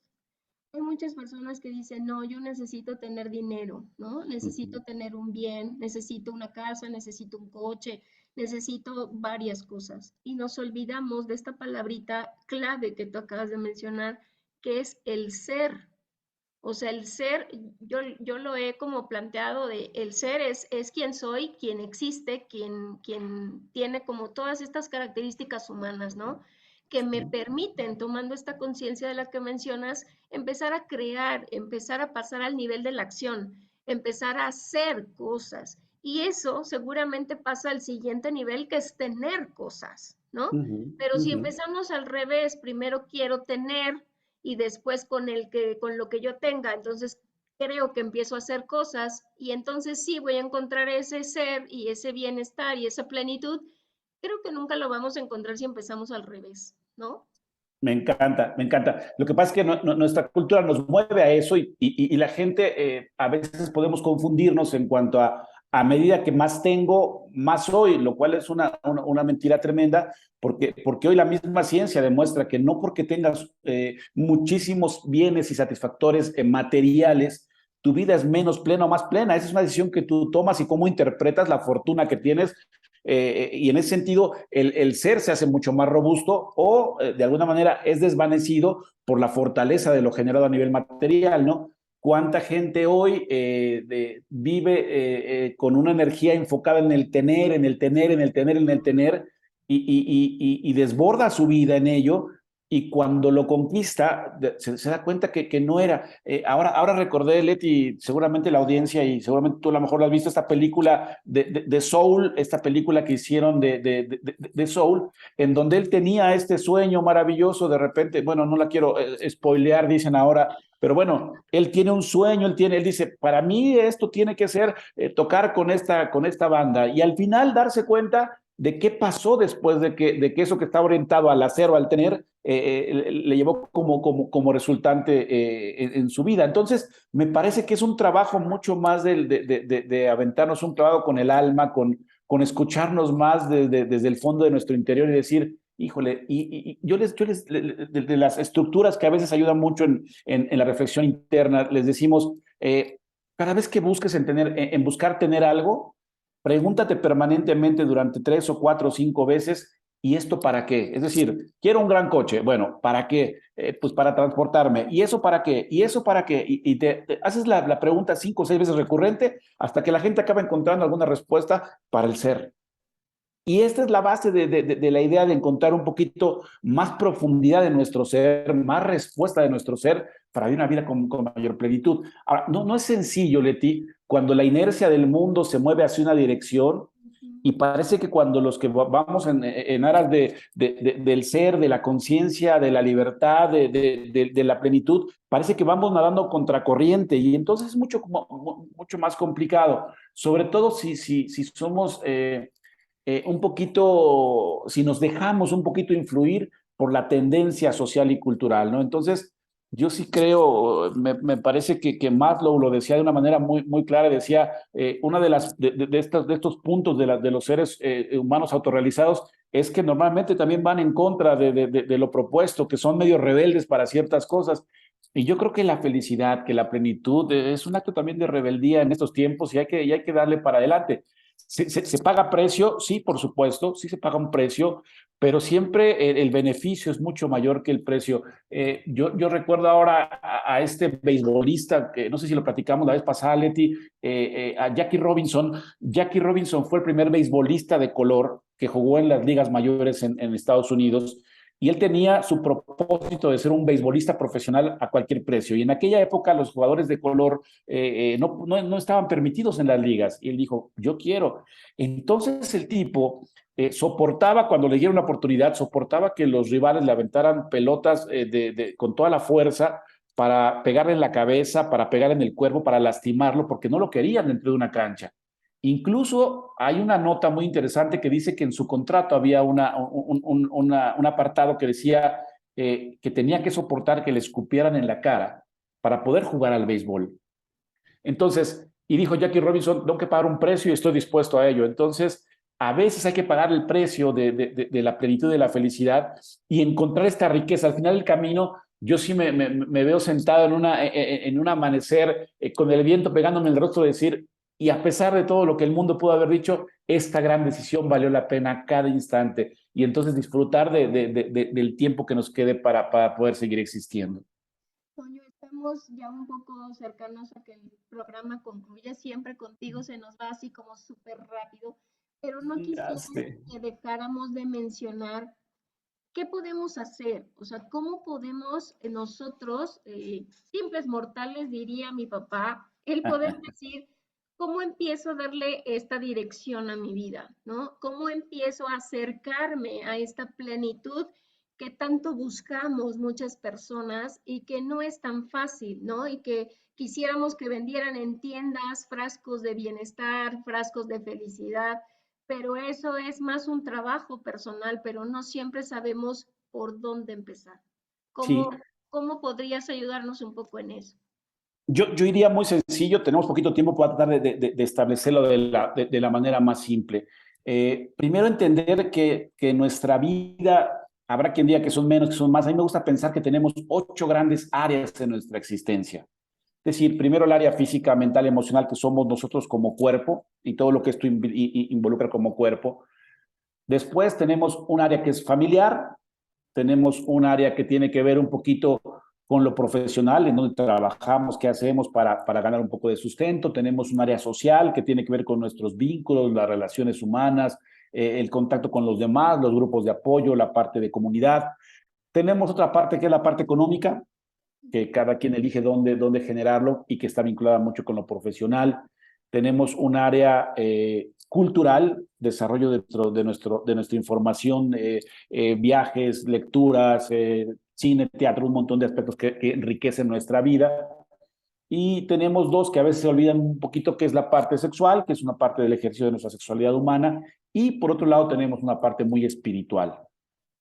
Hay muchas personas que dicen, no, yo necesito tener dinero, ¿no? Necesito tener un bien, necesito una casa, necesito un coche, necesito varias cosas. Y nos olvidamos de esta palabrita clave que tú acabas de mencionar, que es el ser. O sea, el ser, yo lo he como planteado de, el ser es quien soy, quien existe, quien tiene como todas estas características humanas, ¿no? Que me permiten, tomando esta conciencia de la que mencionas, empezar a crear, empezar a pasar al nivel de la acción, empezar a hacer cosas. Y eso seguramente pasa al siguiente nivel, que es tener cosas, ¿no? Pero si empezamos al revés, primero quiero tener y después con lo que yo tenga, entonces creo que empiezo a hacer cosas y entonces sí voy a encontrar ese ser y ese bienestar y esa plenitud. Creo que nunca lo vamos a encontrar si empezamos al revés, ¿no? Me encanta, me encanta. Lo que pasa es que nuestra cultura nos mueve a eso, y la gente, a veces podemos confundirnos en cuanto a medida que más tengo, más soy, lo cual es una mentira tremenda, porque hoy la misma ciencia demuestra que no porque tengas muchísimos bienes y satisfactores materiales, tu vida es menos plena o más plena. Esa es una decisión que tú tomas y cómo interpretas la fortuna que tienes, y en ese sentido el ser se hace mucho más robusto, o de alguna manera es desvanecido por la fortaleza de lo generado a nivel material, ¿no? ¿Cuánta gente hoy vive con una energía enfocada en el tener, en el tener, en el tener, en el tener, y desborda su vida en ello? Y cuando lo conquista, se da cuenta que no era. Ahora recordé, Leti, seguramente la audiencia, y seguramente tú a lo mejor lo has visto, esta película de Soul, esta película que hicieron de Soul, en donde él tenía este sueño maravilloso. De repente, bueno, no la quiero spoilear, dicen ahora, pero bueno, él tiene un sueño, él dice, para mí esto tiene que ser tocar con esta banda, y al final darse cuenta de qué pasó después de que eso que está orientado al hacer o al tener, le llevó como resultante en su vida. Entonces, me parece que es un trabajo mucho más de aventarnos un trabajo con el alma, con escucharnos más desde el fondo de nuestro interior y decir, híjole, y yo de las estructuras que a veces ayudan mucho en la reflexión interna, les decimos, cada vez que busques en buscar tener algo, pregúntate permanentemente durante 3 o 4 o 5 veces, ¿y esto para qué? Es decir, quiero un gran coche. Bueno, ¿para qué? Pues para transportarme. ¿Y eso para qué? ¿Y eso para qué? Y te haces la pregunta 5 o 6 veces recurrente hasta que la gente acaba encontrando alguna respuesta para el ser. Y esta es la base de la idea de encontrar un poquito más profundidad de nuestro ser, más respuesta de nuestro ser para vivir una vida con mayor plenitud. Ahora, no es sencillo, Leti, cuando la inercia del mundo se mueve hacia una dirección, y parece que cuando los que vamos en aras del ser, de la conciencia, de la libertad, de la plenitud, parece que vamos nadando contracorriente, y entonces es mucho más complicado, sobre todo si somos un poquito, si nos dejamos un poquito influir por la tendencia social y cultural, ¿no? Entonces, Yo sí creo, me parece que Maslow lo decía de una manera muy clara, decía, una de estos puntos de los seres humanos autorrealizados es que normalmente también van en contra de lo propuesto, que son medio rebeldes para ciertas cosas. Y yo creo que la felicidad, que la plenitud es un acto también de rebeldía en estos tiempos y hay que darle para adelante. Se paga precio, sí, por supuesto, sí se paga un precio, pero siempre el beneficio es mucho mayor que el precio. Yo recuerdo ahora a este beisbolista, que no sé si lo platicamos la vez pasada, Leti, a Jackie Robinson. Jackie Robinson fue el primer beisbolista de color que jugó en las ligas mayores en Estados Unidos, y él tenía su propósito de ser un beisbolista profesional a cualquier precio. Y en aquella época los jugadores de color no estaban permitidos en las ligas. Y él dijo, yo quiero. Entonces el tipo soportaba cuando le dieron una oportunidad, soportaba que los rivales le aventaran pelotas con toda la fuerza para pegarle en la cabeza, para pegar en el cuerpo, para lastimarlo, porque no lo querían dentro de una cancha. Incluso hay una nota muy interesante que dice que en su contrato había un apartado que decía que tenía que soportar que le escupieran en la cara para poder jugar al béisbol. Entonces, y dijo Jackie Robinson, tengo que pagar un precio y estoy dispuesto a ello. Entonces, a veces hay que pagar el precio de la plenitud de la felicidad y encontrar esta riqueza. Al final del camino, yo sí me veo sentado en un amanecer con el viento pegándome en el rostro, de decir, y a pesar de todo lo que el mundo pudo haber dicho, esta gran decisión valió la pena cada instante. Y entonces disfrutar del tiempo que nos quede para poder seguir existiendo. Toño, estamos ya un poco cercanos a que el programa concluya. Siempre contigo se nos va así como súper rápido, pero no Ya quisiera sé. que dejáramos de mencionar qué podemos hacer, o sea, cómo podemos nosotros, simples mortales, diría mi papá, el poder decir, ¿cómo empiezo a darle esta dirección a mi vida? ¿No? ¿Cómo empiezo a acercarme a esta plenitud que tanto buscamos muchas personas y que no es tan fácil, ¿no? Y que quisiéramos que vendieran en tiendas frascos de bienestar, frascos de felicidad, pero eso es más un trabajo personal, pero no siempre sabemos por dónde empezar. ¿Cómo, Sí, cómo podrías ayudarnos un poco en eso? yo iría muy sencillo, tenemos poquito tiempo para tratar de establecerlo de la manera más simple. Primero entender que nuestra vida, habrá quien diga que son menos, que son más. A mí me gusta pensar que tenemos 8 grandes áreas de nuestra existencia. Es decir, primero el área física, mental, emocional, que somos nosotros como cuerpo y todo lo que esto involucra como cuerpo. Después tenemos un área que es familiar, tenemos un área que tiene que ver un poquito con lo profesional, en donde trabajamos, qué hacemos para ganar un poco de sustento. Tenemos un área social que tiene que ver con nuestros vínculos, las relaciones humanas, el contacto con los demás, los grupos de apoyo, la parte de comunidad. Tenemos otra parte que es la parte económica, que cada quien elige dónde generarlo y que está vinculada mucho con lo profesional. Tenemos un área cultural, desarrollo de nuestra información, viajes, lecturas, cine, teatro, un montón de aspectos que enriquecen nuestra vida. Y tenemos dos que a veces se olvidan un poquito, que es la parte sexual, que es una parte del ejercicio de nuestra sexualidad humana, y por otro lado tenemos una parte muy espiritual.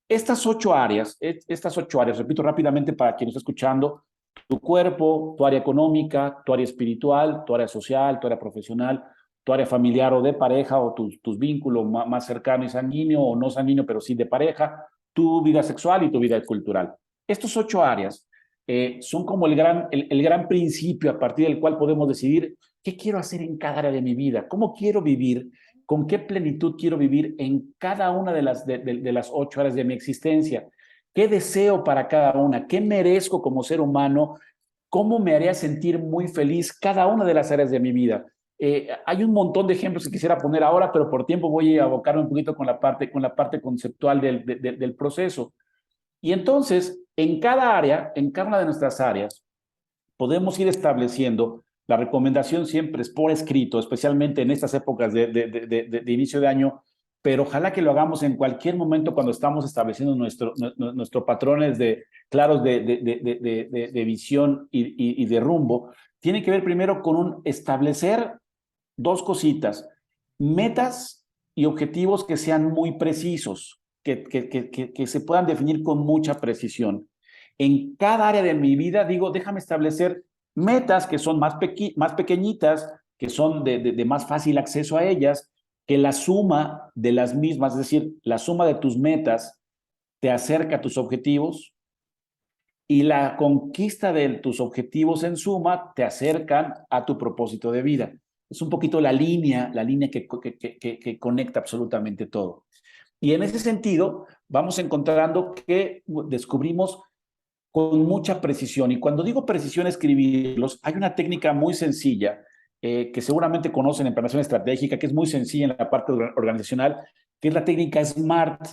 Estas 8 áreas, repito rápidamente para quien nos está escuchando: tu cuerpo, tu área económica, tu área espiritual, tu área social, tu área profesional, tu área familiar o de pareja, o tus vínculos más cercano y sanguíneo o no sanguíneo, pero sí de pareja, tu vida sexual y tu vida cultural. Estas 8 áreas son como el gran principio a partir del cual podemos decidir qué quiero hacer en cada área de mi vida, cómo quiero vivir, con qué plenitud quiero vivir en cada una de las 8 áreas de mi existencia, qué deseo para cada una, qué merezco como ser humano, cómo me haría sentir muy feliz cada una de las áreas de mi vida. Hay un montón de ejemplos que quisiera poner ahora, pero por tiempo voy a abocarme un poquito con la parte conceptual del proceso. Y entonces, en cada área, en cada una de nuestras áreas, podemos ir estableciendo. La recomendación siempre es por escrito, especialmente en estas épocas de inicio de año, pero ojalá que lo hagamos en cualquier momento cuando estamos estableciendo nuestros patrones claros de visión y de rumbo. Tiene que ver primero con establecer dos cositas: metas y objetivos que sean muy precisos, que se puedan definir con mucha precisión. en cada área de mi vida digo, déjame establecer metas que son más pequeñitas, que son de más fácil acceso a ellas, que la suma de las mismas, es decir, la suma de tus metas te acerca a tus objetivos y la conquista de tus objetivos en suma te acercan a tu propósito de vida. Es un poquito la línea que conecta absolutamente todo. Y en ese sentido, vamos encontrando que descubrimos con mucha precisión. Y cuando digo precisión escribirlos, hay una técnica muy sencilla que seguramente conocen en planeación estratégica, que es muy sencilla en la parte organizacional, que es la técnica SMART.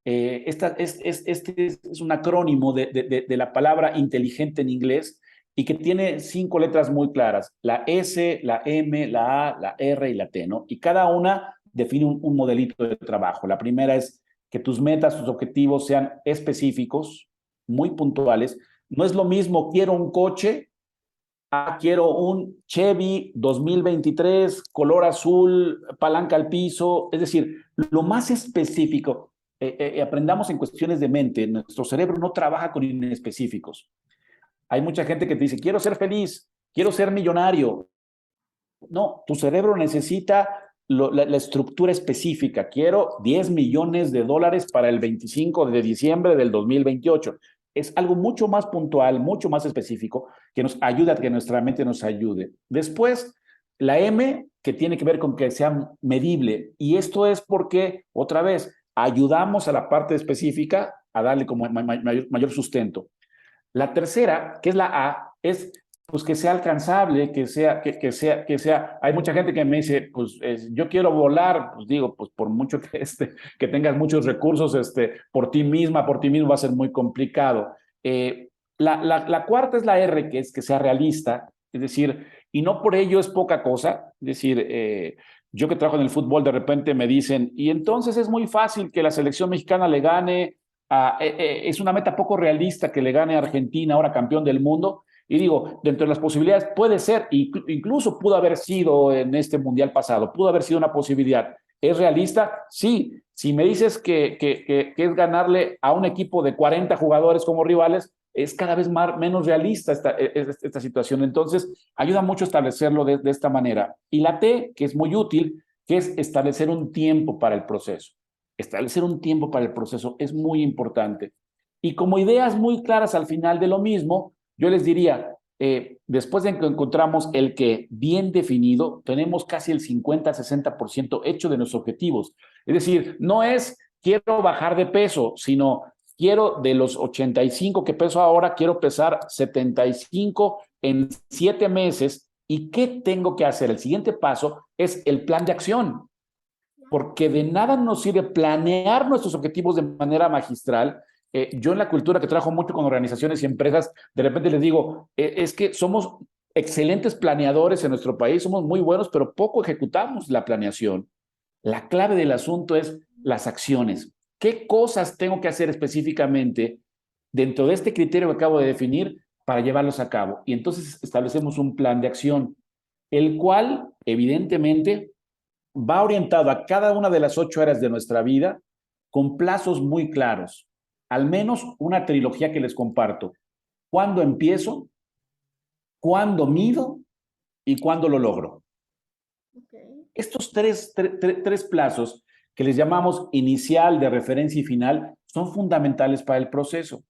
Este es un acrónimo de la palabra inteligente en inglés y que tiene 5 letras muy claras, la S, la M, la A, la R y la T, ¿no? Y cada una define un modelito de trabajo. La primera es que tus metas, tus objetivos sean específicos, muy puntuales. No es lo mismo, quiero un coche, quiero un Chevy 2023, color azul, palanca al piso. Es decir, lo más específico. Aprendamos en cuestiones de mente. Nuestro cerebro no trabaja con inespecíficos. Hay mucha gente que te dice, quiero ser feliz, quiero ser millonario. No, tu cerebro necesita la estructura específica. Quiero 10 millones de dólares para el 25 de diciembre del 2028. Es algo mucho más puntual, mucho más específico, que nos ayuda a que nuestra mente nos ayude. Después, la M, que tiene que ver con que sea medible. Y esto es porque, otra vez, ayudamos a la parte específica a darle como mayor sustento. La tercera, que es la A, es pues que sea alcanzable, hay mucha gente que me dice, pues yo quiero volar, pues digo, pues por mucho que tengas muchos recursos, por ti misma, por ti mismo va a ser muy complicado. La cuarta es la R, que es que sea realista, es decir, y no por ello es poca cosa, es decir, yo que trabajo en el fútbol, de repente me dicen, y entonces es muy fácil que la selección mexicana le gane es una meta poco realista que le gane a Argentina, ahora campeón del mundo. Y digo, dentro de las posibilidades puede ser, incluso pudo haber sido en este mundial pasado, pudo haber sido una posibilidad. ¿Es realista? Sí. Si me dices que es ganarle a un equipo de 40 jugadores como rivales, es cada vez menos realista esta situación. Entonces, ayuda mucho establecerlo de esta manera. Y la T, que es muy útil, que es establecer un tiempo para el proceso. Establecer un tiempo para el proceso es muy importante. Y como ideas muy claras al final de lo mismo, yo les diría, después de que encontramos el que bien definido, tenemos casi el 50-60% hecho de nuestros objetivos. Es decir, no es quiero bajar de peso, sino quiero de los 85 que peso ahora, quiero pesar 75 en 7 meses. ¿Y qué tengo que hacer? El siguiente paso es el plan de acción, porque de nada nos sirve planear nuestros objetivos de manera magistral. Yo en la cultura que trabajo mucho con organizaciones y empresas, de repente les digo, es que somos excelentes planeadores en nuestro país, somos muy buenos, pero poco ejecutamos la planeación. La clave del asunto es las acciones. ¿Qué cosas tengo que hacer específicamente dentro de este criterio que acabo de definir para llevarlos a cabo? Y entonces establecemos un plan de acción, el cual evidentemente va orientado a cada una de las 8 áreas de nuestra vida con plazos muy claros. Al menos una trilogía que les comparto. ¿Cuándo empiezo? ¿Cuándo mido? ¿Y cuándo lo logro? Okay. Estos tres plazos que les llamamos inicial, de referencia y final son fundamentales para el proceso,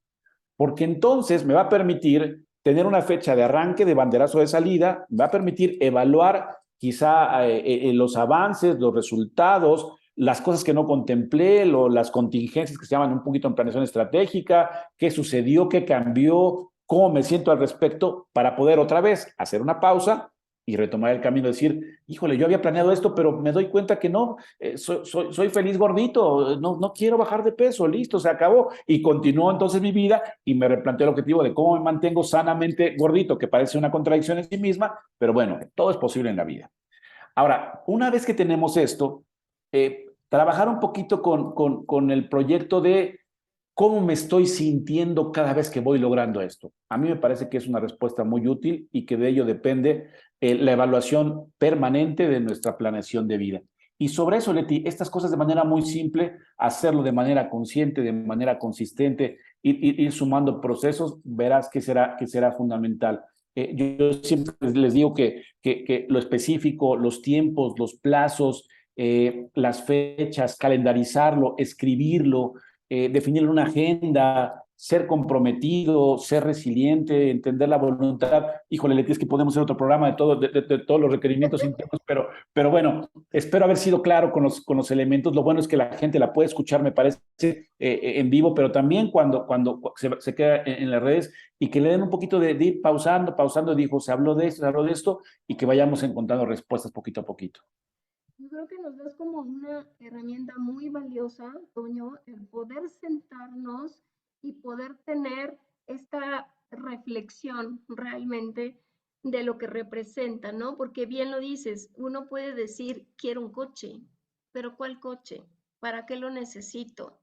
porque entonces me va a permitir tener una fecha de arranque, de banderazo de salida, me va a permitir evaluar quizá los avances, los resultados, las cosas que no contemplé, las contingencias que se llaman un poquito en planeación estratégica, qué sucedió, qué cambió, cómo me siento al respecto, para poder otra vez hacer una pausa y retomar el camino, decir, híjole, yo había planeado esto, pero me doy cuenta que no, soy feliz gordito, no quiero bajar de peso, listo, se acabó. Y continúo entonces mi vida y me replanteo el objetivo de cómo me mantengo sanamente gordito, que parece una contradicción en sí misma, pero bueno, todo es posible en la vida. Ahora, una vez que tenemos esto, trabajar un poquito con el proyecto de cómo me estoy sintiendo cada vez que voy logrando esto. A mí me parece que es una respuesta muy útil y que de ello depende la evaluación permanente de nuestra planeación de vida. Y sobre eso, Leti, estas cosas de manera muy simple, hacerlo de manera consciente, de manera consistente ir sumando procesos, verás que será fundamental. Yo siempre les digo que lo específico, los tiempos, los plazos, las fechas, calendarizarlo, escribirlo, definir una agenda, ser comprometido, ser resiliente, entender la voluntad. Híjole, Leti, es que podemos hacer otro programa de todos los requerimientos internos, pero bueno, espero haber sido claro con los elementos. Lo bueno es que la gente la puede escuchar, me parece, en vivo, pero también cuando se queda en las redes y que le den un poquito de ir pausando, dijo, se habló de esto, y que vayamos encontrando respuestas poquito a poquito. Yo creo que nos das como una herramienta muy valiosa, Toño, el poder sentarnos y poder tener esta reflexión realmente de lo que representa, ¿no? Porque bien lo dices, uno puede decir, quiero un coche, pero ¿cuál coche? ¿Para qué lo necesito?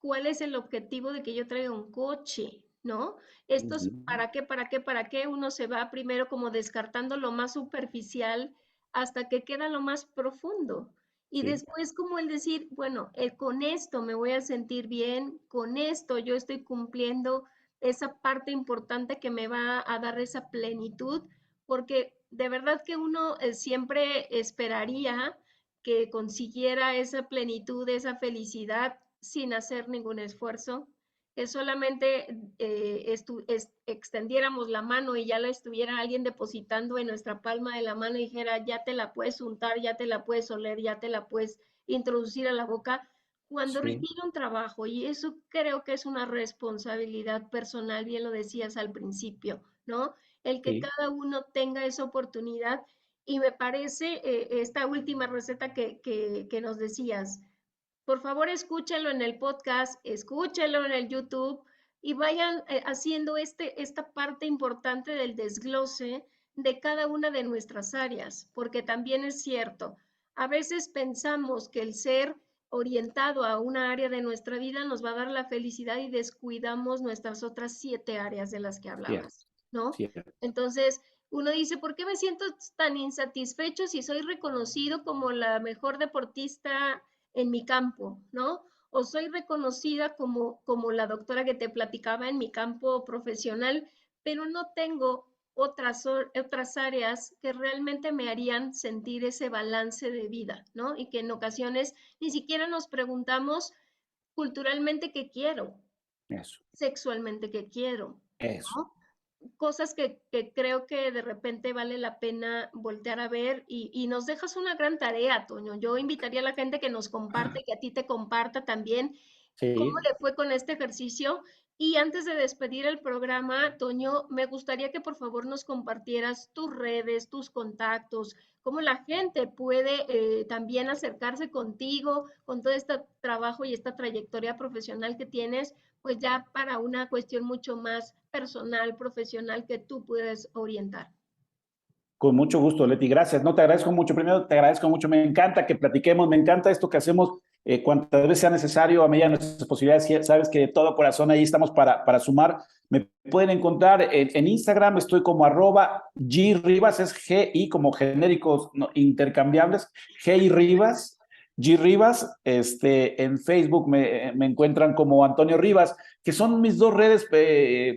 ¿Cuál es el objetivo de que yo traiga un coche? ¿No? Estos, ¿para qué, para qué, para qué? Uno se va primero como descartando lo más superficial hasta que queda lo más profundo. Y Sí, después como el decir, bueno, con esto me voy a sentir bien, con esto yo estoy cumpliendo esa parte importante que me va a dar esa plenitud, porque de verdad que uno siempre esperaría que consiguiera esa plenitud, esa felicidad sin hacer ningún esfuerzo, que solamente extendiéramos la mano y ya la estuviera alguien depositando en nuestra palma de la mano y dijera, ya te la puedes untar, ya te la puedes oler, ya te la puedes introducir a la boca, cuando sí, requiere un trabajo. Y eso creo que es una responsabilidad personal, bien lo decías al principio, ¿no? El que sí. cada uno tenga esa oportunidad. Y me parece esta última receta que nos decías, por favor, escúchenlo en el podcast, escúchenlo en el YouTube y vayan haciendo esta parte importante del desglose de cada una de nuestras áreas, porque también es cierto, a veces pensamos que el ser orientado a una área de nuestra vida nos va a dar la felicidad y descuidamos nuestras otras 7 áreas de las que Cierto, hablabas, ¿no? cierto. Entonces, uno dice, ¿por qué me siento tan insatisfecho si soy reconocido como la mejor deportista en mi campo, ¿no? O soy reconocida como la doctora que te platicaba en mi campo profesional, pero no tengo otras áreas que realmente me harían sentir ese balance de vida, ¿no? Y que en ocasiones ni siquiera nos preguntamos culturalmente qué quiero, Eso, sexualmente qué quiero, eso. ¿no? Cosas que creo que de repente vale la pena voltear a ver y nos dejas una gran tarea, Toño. Yo invitaría a la gente que nos comparte, que a ti te comparta también cómo Sí, le fue con este ejercicio. Y antes de despedir el programa, Toño, me gustaría que por favor nos compartieras tus redes, tus contactos, cómo la gente puede también acercarse contigo con todo este trabajo y esta trayectoria profesional que tienes, pues ya para una cuestión mucho más personal, profesional que tú puedes orientar. con mucho gusto, Leti. Gracias. No, te agradezco mucho. Primero, te agradezco mucho. Me encanta que platiquemos. Me encanta esto que hacemos cuantas veces sea necesario, a medida de nuestras posibilidades. Sabes que de todo corazón ahí estamos para sumar. Me pueden encontrar en Instagram. Estoy como @GRivas, es GI como genéricos no, intercambiables. GI Rivas. G. Rivas, en Facebook me encuentran como Antonio Rivas, que son mis dos redes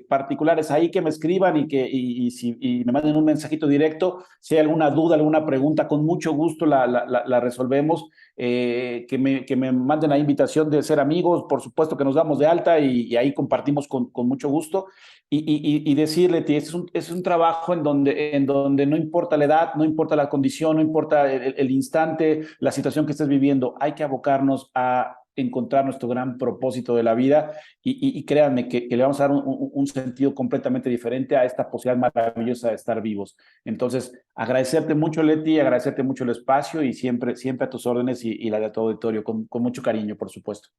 particulares, ahí que me escriban y me manden un mensajito directo, si hay alguna duda, alguna pregunta, con mucho gusto la resolvemos, que me manden la invitación de ser amigos, por supuesto que nos damos de alta y ahí compartimos con mucho gusto, y decirle, este es un trabajo en donde no importa la edad, no importa la condición, no importa el instante, la situación que estés viviendo, hay que abocarnos a encontrar nuestro gran propósito de la vida y créanme que le vamos a dar un sentido completamente diferente a esta posibilidad maravillosa de estar vivos. Entonces, agradecerte mucho, Leti, agradecerte mucho el espacio y siempre a tus órdenes y la de tu auditorio, con mucho cariño, por supuesto.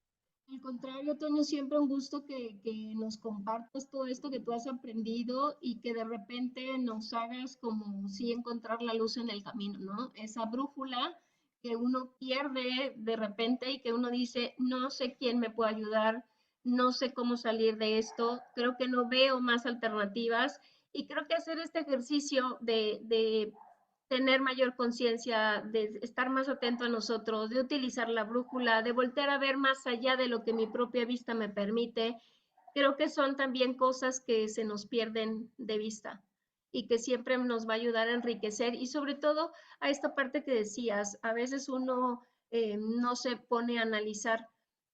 Al contrario, Toño, siempre un gusto que nos compartas todo esto que tú has aprendido y que de repente nos hagas como si encontrar la luz en el camino, ¿no? Esa brújula que uno pierde de repente y que uno dice, no sé quién me puede ayudar, no sé cómo salir de esto, creo que no veo más alternativas y creo que hacer este ejercicio de tener mayor conciencia, de estar más atento a nosotros, de utilizar la brújula, de voltear a ver más allá de lo que mi propia vista me permite. creo que son también cosas que se nos pierden de vista y que siempre nos va a ayudar a enriquecer y sobre todo a esta parte que decías, a veces uno no se pone a analizar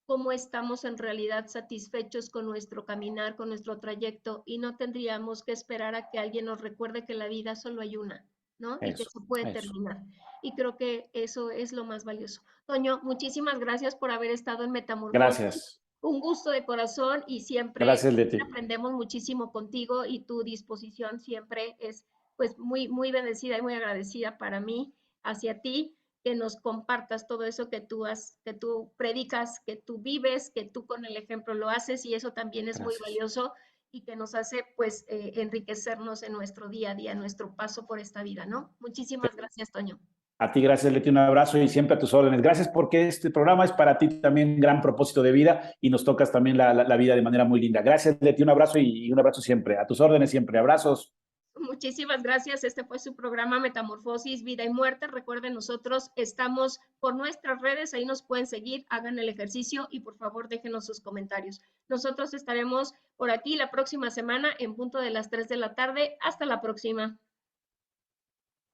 cómo estamos en realidad satisfechos con nuestro caminar, con nuestro trayecto y no tendríamos que esperar a que alguien nos recuerde que la vida solo hay una, ¿no? Y que Eso, se puede eso. terminar. Y creo que eso es lo más valioso. Toño, muchísimas gracias por haber estado en Metamorfosis. Gracias. Un gusto de corazón y Gracias, siempre Leti. aprendemos muchísimo contigo y tu disposición siempre es pues muy bendecida y muy agradecida para mí hacia ti que nos compartas todo eso que tú predicas, que tú vives, que tú con el ejemplo lo haces y eso también es muy Gracias. valioso y que nos hace pues enriquecernos en nuestro día a día, en nuestro paso por esta vida, ¿no? Muchísimas gracias, Toño. A ti, gracias, Leti, un abrazo y siempre a tus órdenes. Gracias porque este programa es para ti también un gran propósito de vida y nos tocas también la vida de manera muy linda. Gracias, Leti, un abrazo y un abrazo siempre. A tus órdenes siempre. Abrazos. Muchísimas gracias. Este fue su programa Metamorfosis, Vida y Muerte. Recuerden, nosotros estamos por nuestras redes, ahí nos pueden seguir, hagan el ejercicio y por favor déjenos sus comentarios. Nosotros estaremos por aquí la próxima semana en punto de las 3 de la tarde. Hasta la próxima.